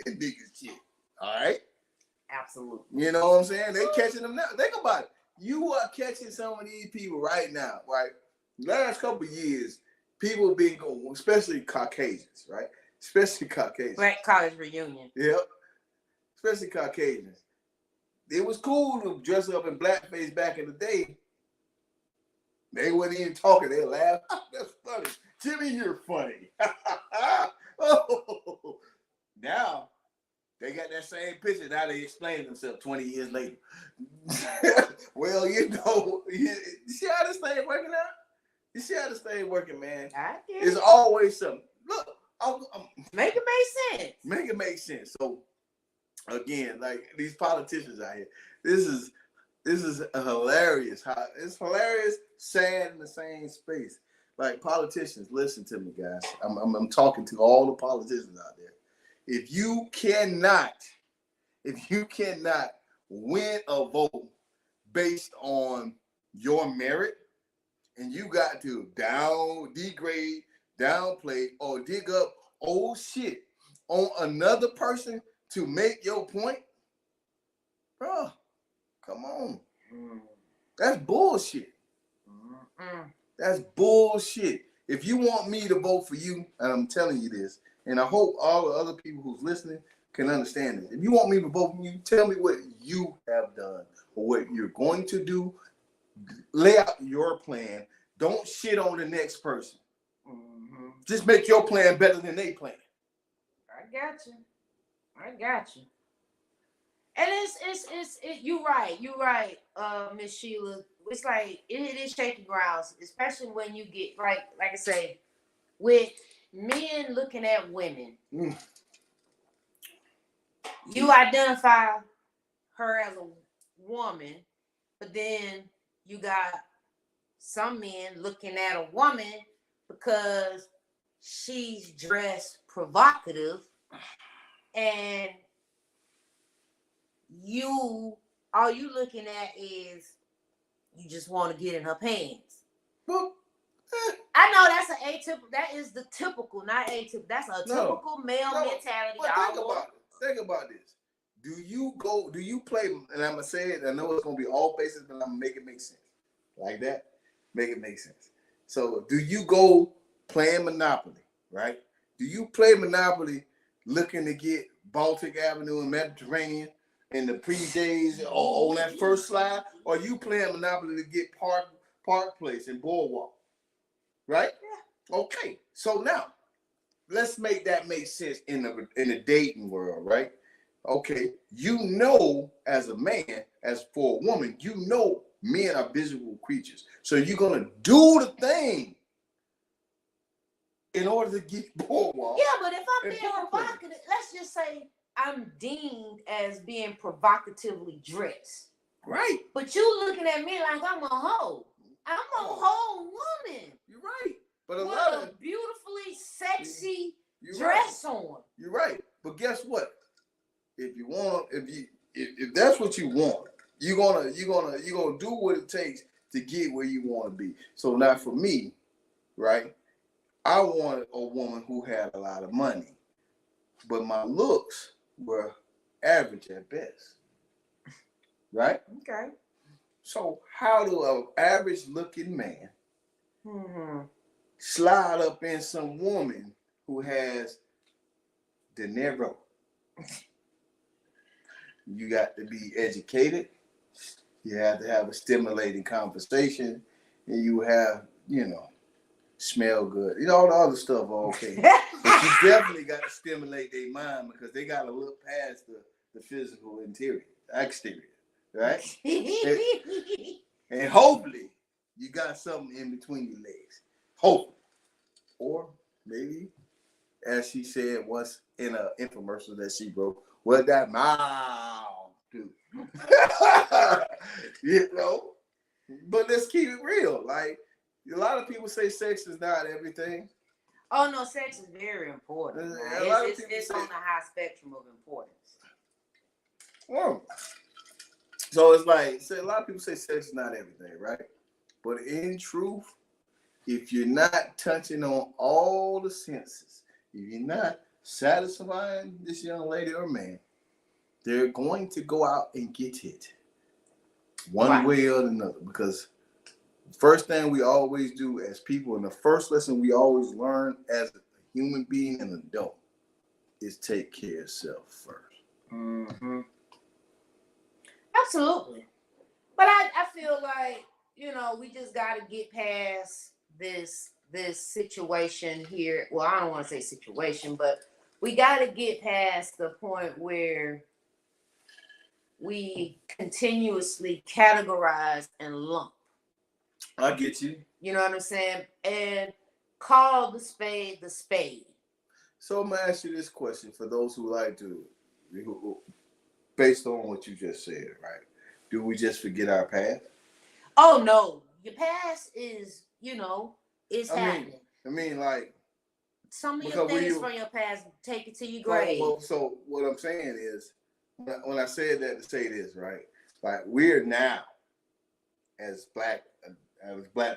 Nigga shit. All right? Absolutely. You know what I'm saying? They catching them now. Think about it. You are catching some of these people right now, right? Last couple of years, people been going, especially Caucasians, right? Especially Caucasians. Black college reunion. Yep. Especially Caucasians. It was cool to dress up in blackface back in the day. They wasn't even talking. They laughed. That's funny. Jimmy, you're funny. Oh. Now, they got that same picture. Now they explain themselves 20 years later. Well, you see how this thing working out? You see how this thing working, man? It's always something. Look, make it make sense. Make it make sense. So, again, like these politicians out here, this is hilarious. It's hilarious, sad in the same space. Like politicians, listen to me, guys. I'm talking to all the politicians out there. If you cannot win a vote based on your merit, and you got to degrade, downplay, or dig up old shit on another person to make your point, Bro, come on. That's bullshit. That's bullshit. If you want me to vote for you, and I'm telling you this, and I hope all the other people who's listening can understand this. If you want me to vote for you, tell me what you have done or what you're going to do. Lay out your plan. Don't shit on the next person. Just make your plan better than they plan. I got you. And it's you're right, Miss Sheila. It's like it is shaky grounds, especially when you get like I say, with men looking at women. You identify her as a woman, but then you got some men looking at a woman because she's dressed provocative, and all you looking at is you just want to get in her pants. Well, I know that's an atypical. That is the typical, not atypical. That's a typical male mentality. Think about this. Do you play? And I'm gonna say it. I know it's gonna be all faces, but I'm gonna make it make sense. Like that, make it make sense. So, do you go playing Monopoly? Right? Do you play Monopoly looking to get Baltic Avenue and Mediterranean in the pre-days on that first slide, or you playing Monopoly to get Park Place and Boardwalk? Right? Yeah. Okay. So now, let's make that make sense in the dating world, right? Okay. You know, as a man, as for a woman, you know men are visual creatures. So you're gonna do the thing in order to get Boardwalk. Yeah, but if I'm being provocative, let's just say I'm deemed as being provocatively dressed. Right. But you looking at me like I'm a hoe. I'm a whole woman. You're right. But with a beautifully sexy dress on. You're right. But guess what? If that's what you want, you're gonna do what it takes to get where you want to be. So now for me, right? I wanted a woman who had a lot of money, but my looks were average at best. Right? Okay. So how do an average looking man slide up in some woman who has dinero? You got to be educated. You have to have a stimulating conversation, and you have, smell good. All the other stuff are okay. But you definitely got to stimulate their mind because they got to look past the physical exterior, right? And hopefully you got something in between your legs. Hopefully. Or maybe, as she said once in an infomercial that she wrote, what that mouth do? But let's keep it real. Like, a lot of people say sex is not everything. Oh no, sex is very important. It's on the high spectrum of importance. Well, so it's like, a lot of people say sex is not everything, right? But in truth, if you're not touching on all the senses, if you're not satisfying this young lady or man, they're going to go out and get it one way or another. Because the first thing we always do as people, and the first lesson we always learn as a human being and adult, is take care of yourself first. Mm-hmm. Absolutely. But I feel like, we just got to get past this situation here. Well, I don't want to say situation, but we got to get past the point where we continuously categorize and lump. I get you. You know what I'm saying? And call the spade the spade. So I'm going to ask you this question for those who like to, based on what you just said, right? Do we just forget our past? Oh, no. Your past is, it's happening. I mean, like, some of your things from your past, take it to your grave. Well, so what I'm saying is, when I said that to say this, right? Like, we're now, as black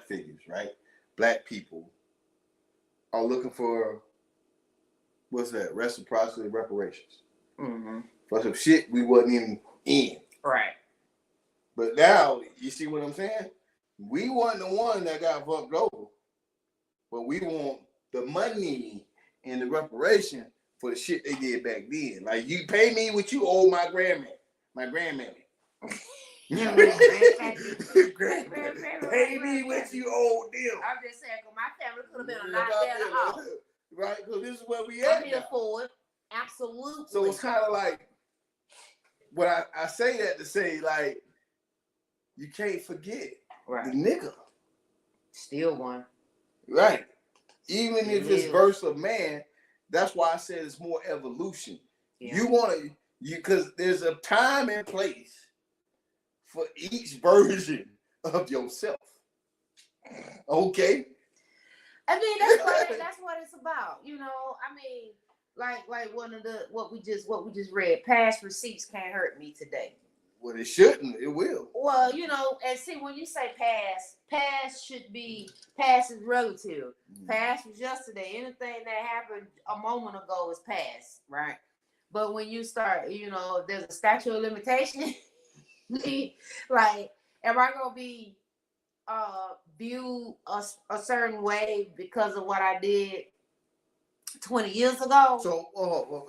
figures, right? Black people are looking for, what's that? Reciprocity, reparations. Mm-hmm. For some shit we wasn't even in. Right. But now, you see what I'm saying? We want the one that got fucked over, but we want the money and the reparation for the shit they did back then. Like, you pay me what you owe my grandmammy. Pay me what you owe them. I'm just saying, because my family could have been a lot better off. Right? Because this is where we at. I'm here for it. Absolutely. So it's kind of like, what I say that to say, like, you can't forget the nigga. Still one. Right. Even if it's verse of man, that's why I said it's more evolution. Yeah. You want to, because there's a time and place for each version of yourself. Okay? I mean, that's what it's about. You know, I mean, like one of the what we just read, past receipts can't hurt me today. Well, it shouldn't. It will. Well, you know, and see, when you say past should be, past is relative. Past was yesterday. Anything that happened a moment ago is past, right? But when you start, you know, if there's a statute of limitation, like, am I gonna be viewed a certain way because of what I did 20 years ago? So,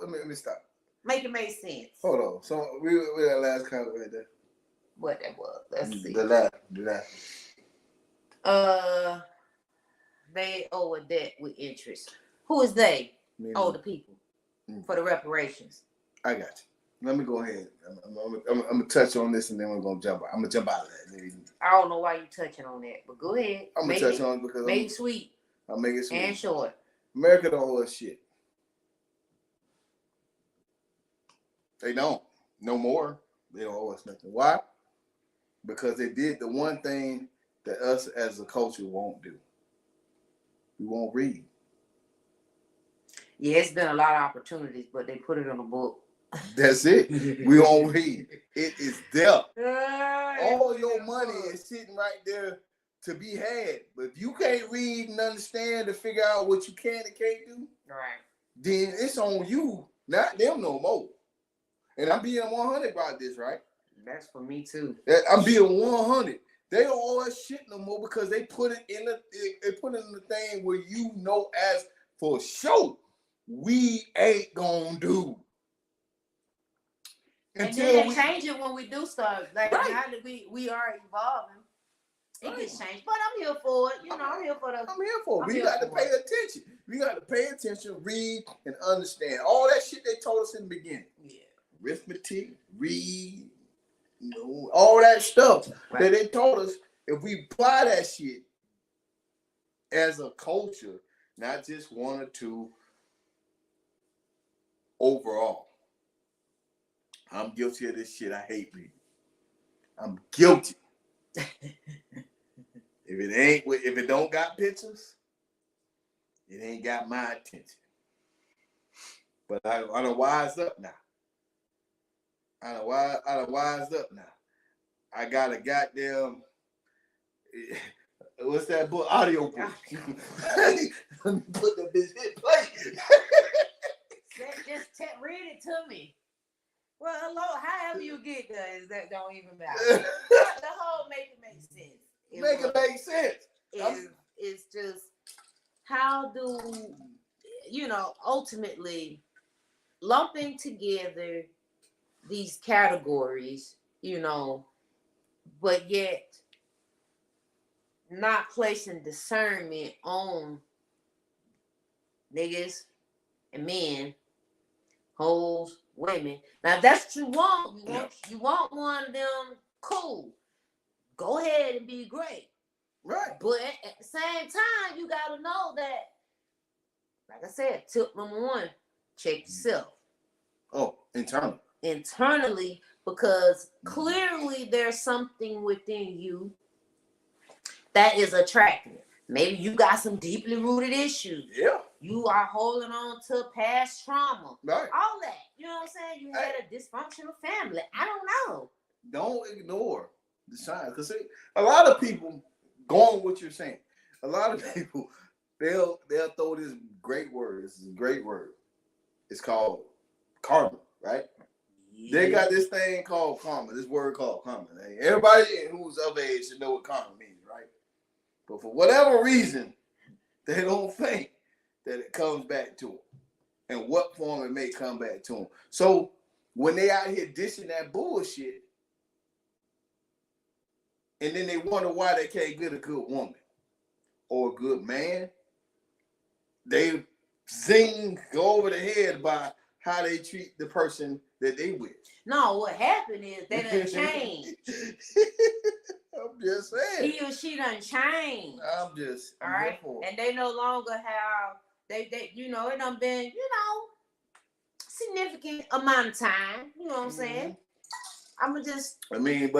let me stop. Make it make sense. Hold on. So we that last comment right there. What that was? Let's see. The last. They owe a debt with interest. Who is they? The people for the reparations. I got you. Let me go ahead. I'm gonna touch on this and then we're gonna jump. I'm gonna jump out of that. I don't know why you're touching on that, but go ahead. I'm gonna touch on it because make it sweet. I'll make it sweet and short. America don't owe us shit. They don't. No more. They don't owe us nothing. Why? Because they did the one thing that us as a culture won't do. We won't read. Yeah, it's been a lot of opportunities, but they put it on a book. That's it. We won't read. It is there. All your money is sitting right there to be had. But if you can't read and understand to figure out what you can and can't do, right, then it's on you, not them no more. And I'm being 100 about this, right? That's for me too. I'm being 100. They don't owe us shit no more because they put it in the thing where you know as for sure we ain't gonna do. And then they change it when we do stuff. Like now that we are evolving, it gets changed. But I'm here for it. You know, I'm here for it. We got to pay attention. We got to pay attention, read, and understand all that shit they told us in the beginning. Yeah. Arithmetic, read, you know, all that stuff that they told us. If we apply that shit as a culture, not just one or two, overall. I'm guilty of this shit. I hate reading. I'm guilty. If it don't got pictures, it ain't got my attention. But I done wised up now. I done wised up now. I got a goddamn, what's that book? Audio book. Let me put the bitch in play. Just read it to me. Well, Lord, however you get there, that don't even matter. The whole make it make sense. Make it make sense. It's just, how do, you know, ultimately lumping together these categories, you know, but yet not placing discernment on niggas and men, hoes, women. Now, if that's what you want one of them, cool. Go ahead and be great. Right. But at the same time, you got to know that, like I said, tip number one, check yourself. Oh, internally, because clearly there's something within you that is attractive. Maybe you got some deeply rooted issues. Yeah. You are holding on to past trauma. Right. All that. You know what I'm saying? You had a dysfunctional family. I don't know. Don't ignore the signs. Because a lot of people, going what you're saying, a lot of people, they'll throw this great word. This is a great word. It's called karma, right? They got this thing called karma. This word called karma. Everybody who's of age should know what karma means, right? But for whatever reason, they don't think that it comes back to them, and what form it may come back to them. So when they out here dishing that bullshit, and then they wonder why they can't get a good woman or a good man, they go over the head by how they treat the person that they with. No, what happened is they done changed. I'm just saying. He or she done changed. I'm just all right. And they no longer have they it done been, significant amount of time. You know what I'm saying? I'ma just but 10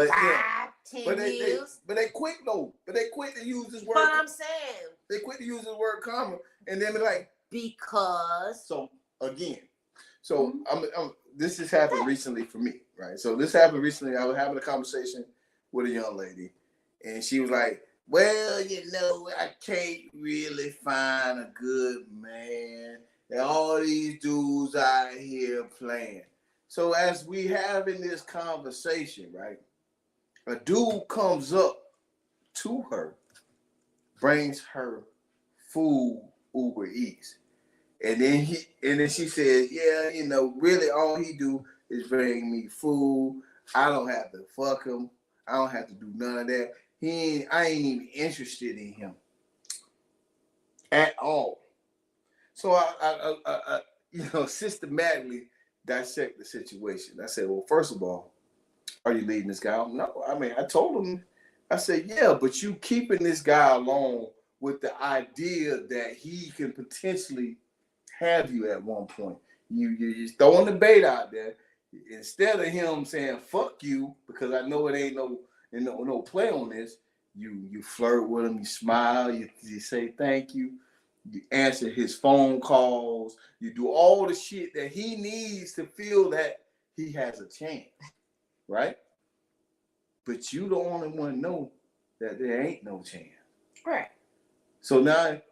years. But they quick though. But they quick to use this word. But I'm saying they quick to use this word karma, and then be like, because. So again, this has happened recently for me, right? So this happened recently. I was having a conversation with a young lady, and she was like, well, I can't really find a good man. And all these dudes out here playing. So as we having this conversation, right, a dude comes up to her, brings her food, Uber Eats. And then she said, yeah, really all he do is bring me food. I don't have to fuck him. I don't have to do none of that. I ain't even interested in him at all. So I systematically dissect the situation. I said, well, first of all, are you leaving this guy? No, I told him, I said, yeah, but you keeping this guy alone with the idea that he can potentially have you at one point. You're just throwing the bait out there instead of him saying fuck you, because I know it ain't no play on this. You flirt with him, you smile, you say thank you, you answer his phone calls, you do all the shit that he needs to feel that he has a chance, right? But you the only one know that there ain't no chance, right? So now,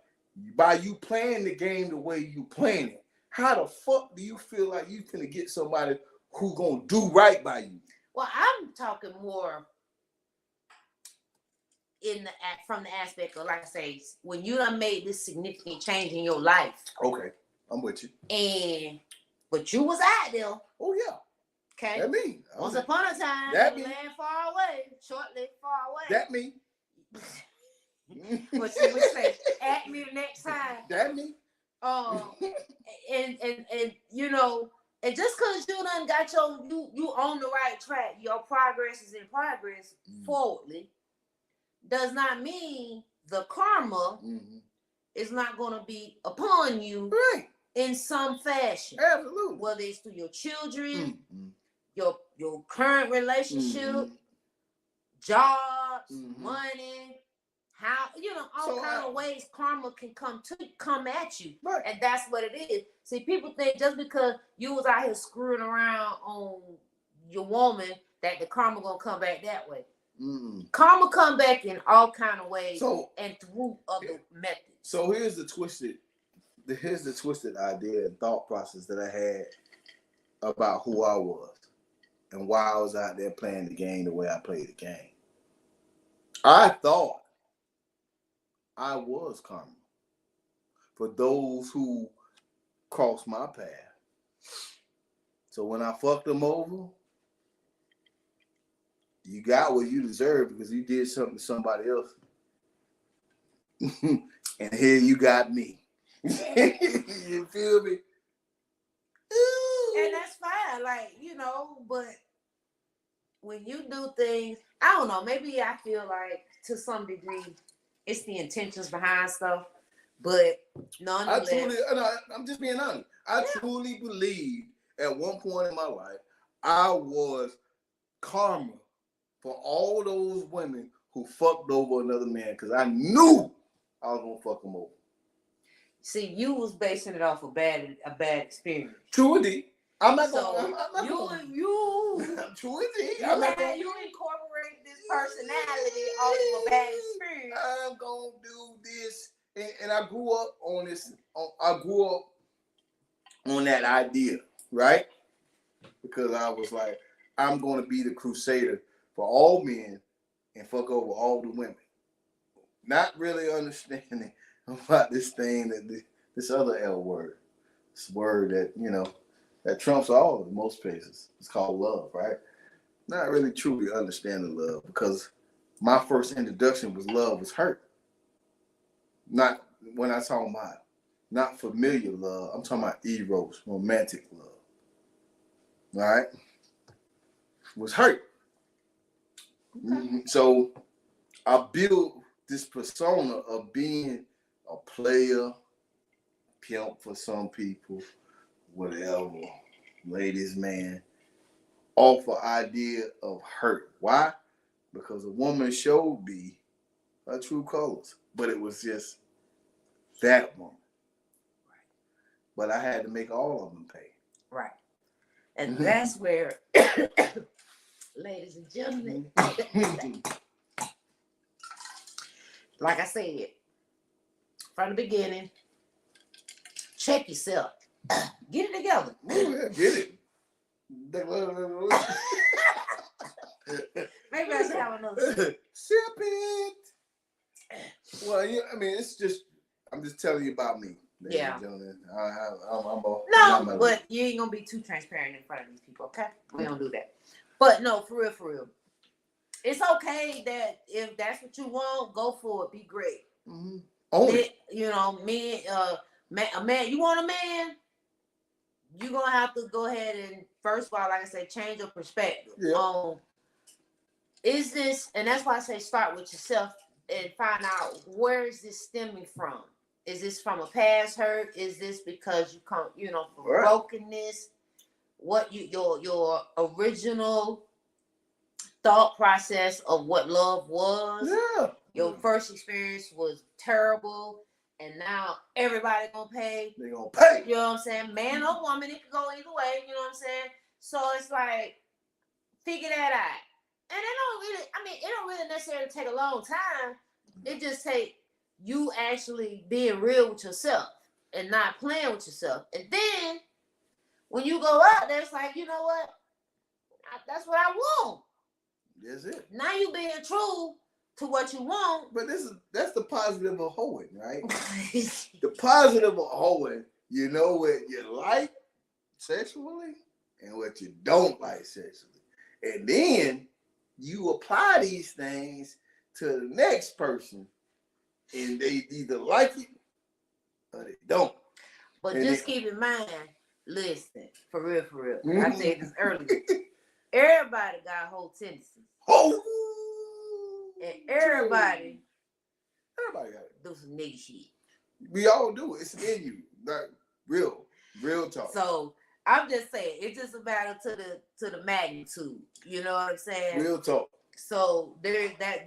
by you playing the game the way you playing it, how the fuck do you feel like you finna get somebody who gonna do right by you? Well, I'm talking more from the aspect of, like I say, when you done made this significant change in your life. Okay, I'm with you. But you was out there. Oh yeah. Okay. That me. Once upon a time, that land far away, short-lived far away. That me. What she would say, at me the next time. That me. And and just because you done got you on the right track, your progress is in progress forwardly, does not mean the karma is not going to be upon you in some fashion. Absolutely. Whether it's through your children, your current relationship, jobs, money, how all kind of ways karma can come at you, and that's what it is. See, people think just because you was out here screwing around on your woman that the karma gonna come back that way. Karma come back in all kind of ways, and through other methods. So here's the twisted idea and thought process that I had about who I was and why I was out there playing the game the way I played the game. I thought I was karma for those who crossed my path. So when I fucked them over, you got what you deserve because you did something to somebody else. And here you got me. You feel me? And that's fine, but when you do things, I don't know, maybe I feel like to some degree it's the intentions behind stuff, but nonetheless. I'm just being honest. I truly believe at one point in my life, I was karma for all those women who fucked over another man because I knew I was gonna fuck them over. See, you was basing it off a bad experience. True indeed. I'm not so going. True indeed. You incorporate this personality off of a bad experience. I'm gonna do this, and I grew up on this. I grew up on that idea, right? because I was like, I'm going to be the crusader for all men and fuck over all the women. Not really understanding about this thing this other L word, this word that that trumps all in most places. It's called love, right? Not really truly understanding love, because my first introduction was love was hurt. Not when I talk about not familiar love, I'm talking about eros, romantic love. All right, was hurt. So I built this persona of being a player, pimp for some people, whatever, ladies man, off the idea of hurt. Why? Because a woman showed me her true colors, but it was just that woman. But I had to make all of them pay. Right. And that's where, ladies and gentlemen, like I said, from the beginning, check yourself. Get it together. Get it. Maybe I should have another sip it. Well, yeah, I mean, I'm just telling you about me. Yeah. I'm but you ain't gonna be too transparent in front of these people, okay? We don't do that. But no, for real. It's okay that if that's what you want, go for it. Be great. Mm-hmm. A man, you want a man, you're gonna have to go ahead and, first of all, like I said, change your perspective. Yeah. Is this, and that's why I say start with yourself and find out, where is this stemming from? Is this from a past hurt? Is this because you come, from brokenness? What your original thought process of what love was? Yeah. Your first experience was terrible, and now everybody gonna pay. They gonna pay. You know what I'm saying? Man or woman, it could go either way. You know what I'm saying? So it's like, figure that out. And it don't really necessarily take a long time. It just take you actually being real with yourself and not playing with yourself. And then when you go out there, it's like, you know what? That's what I want. That's it. Now you being true to what you want. But that's the positive of hoeing, right? The positive of hoeing, you know what you like sexually and what you don't like sexually. And then you apply these things to the next person, and they either like it or they don't. But just keep in mind, listen, for real. Mm-hmm. I said this earlier. Everybody got whole tendencies. Oh, and everybody got it. Do some nigga shit. We all do. It's in you. Like real talk. So I'm just saying, it's just a matter to the magnitude. You know what I'm saying? Real talk. So there's that.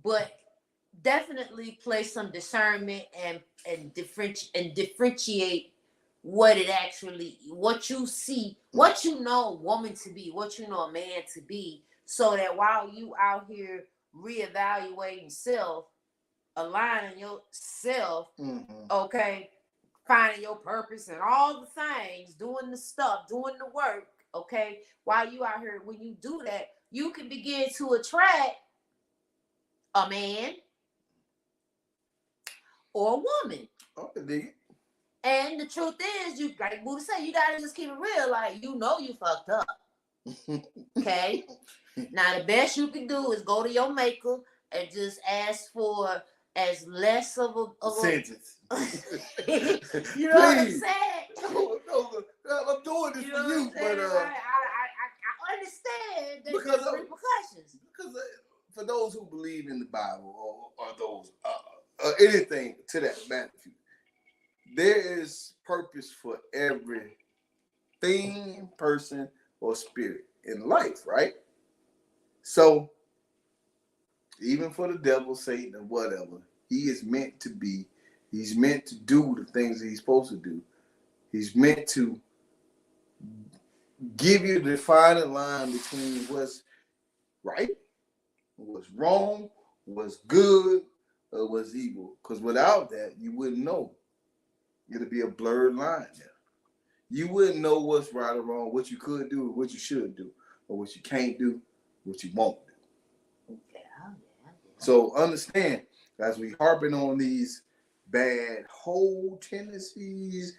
But definitely place some discernment and differentiate what you see, what you know a woman to be, what you know a man to be, so that while you out here reevaluating self, aligning yourself, okay, finding your purpose and all the things, doing the stuff, doing the work, okay, while you out here, when you do that, you can begin to attract a man or a woman. Okay. And the truth is, you, like Buddha said, you gotta just keep it real. Like, you fucked up. Okay? Now, the best you can do is go to your maker and just ask for as less of a sentence. You know what I'm saying? No, I'm doing this for you, but I understand that there's repercussions. Because for those who believe in the Bible or those anything to that magnitude, there is purpose for every thing, person, or spirit in life, right? So, even for the devil, Satan, or whatever, he is meant to be. He's meant to do the things that he's supposed to do. He's meant to give you the defining line between what's right, what's wrong, what's good, or what's evil. Because without that, you wouldn't know. It'll be a blurred line there. you wouldn't know what's right or wrong, what you could do, what you should do, or what you can't do, what you won't do. Yeah. So understand, as we harping on these bad whole tendencies,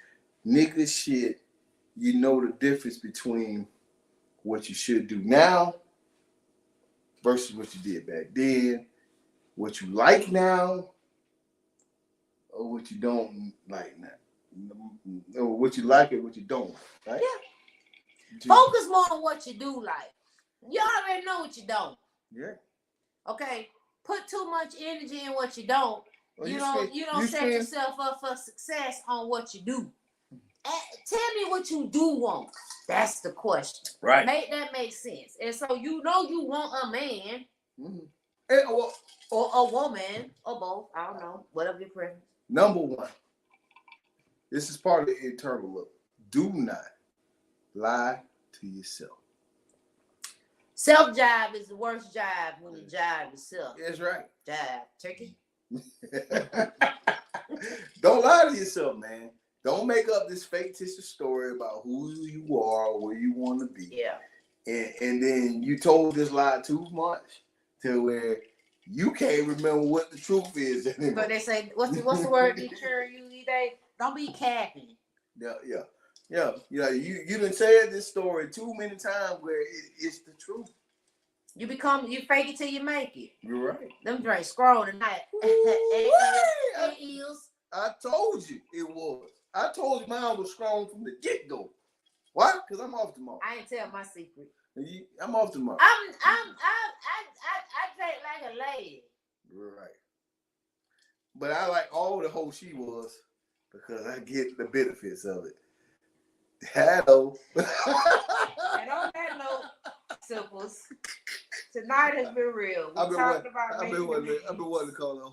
nigga shit, you know the difference between what you should do now versus what you did back then, what you like now, or what you don't like now. Or what you like and what you don't like, right? Yeah. Focus more on what you do like. You already know what you don't. Yeah. Okay. Put too much energy in what you don't. Well, you don't set yourself up for success on what you do. Tell me what you do want. That's the question. Right. Make that make sense. And so you know you want a man, or a woman, or both. I don't know. Whatever your preference. Number one. This is part of the internal look. Do not lie to yourself. Self-jive is the worst jive when you jive yourself. That's right. Jive. Turkey. Don't lie to yourself, man. Don't make up this fictitious story about who you are or where you want to be. Yeah. And then you told this lie too much to where you can't remember what the truth is anymore. But they say, what's the word teacher usually they? Don't be capping. Yeah. You done said this story too many times where it's the truth. You fake it till you make it. You're right. Them drinks scroll tonight. I told you it was. I told you mine was strong from the get-go. Why? Because I'm off tomorrow. I ain't tell my secret. I'm off tomorrow. I drink like a lady. Right. But I like all the hoe she was because I get the benefits of it. Hello. And on that note, Sippas, tonight has been real. I've been wanting to call her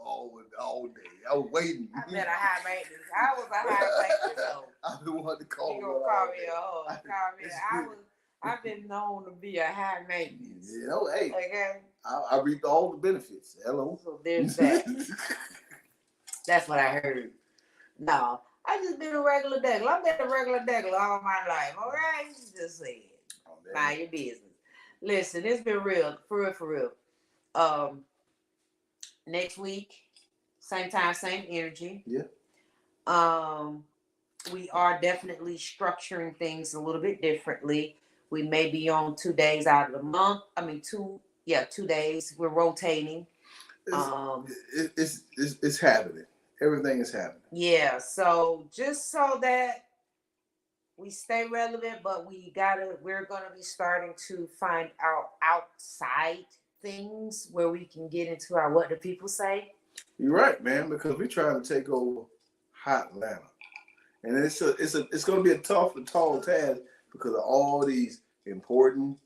all day. I was waiting. I been a high maintenance. I was a high maintenance though. I've been wanting to call her. You gonna call me a hoe? I've been known to be a high maintenance. You know, hey. Okay. I reaped all the benefits. Hello. So there's that. That's what I heard. No. I just been a regular degular. I've been a regular degular all my life. All right? Just say it. Mind your business. Listen, it's been real. For real. Next week, same time, same energy. Yeah. We are definitely structuring things a little bit differently. We may be on 2 days out of the month. 2 days. We're rotating. It's happening. Everything is happening. Yeah, so just so that we stay relevant, but we're gonna be starting to find out outside things where we can get into our what do people say. You're right, man, because we're trying to take over hot Atlanta. And it's gonna be a tough and tall task because of all these important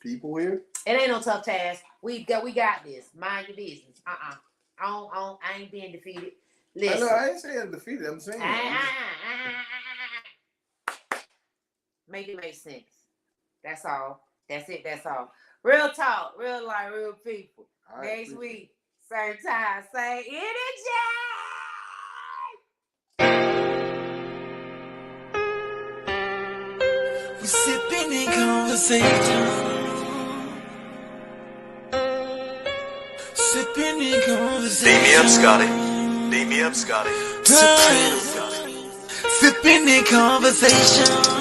people here. It ain't no tough task. We got this. Mind your business. I ain't being defeated. Listen. I ain't saying defeated. I'm saying. Make it make sense. That's all. That's it. That's all. Real talk. Real life. Real people. Next week. Same time. Same energy. We sipping in conversation. Sipping in conversation. Beam me up, Scotty. Sipping in conversation.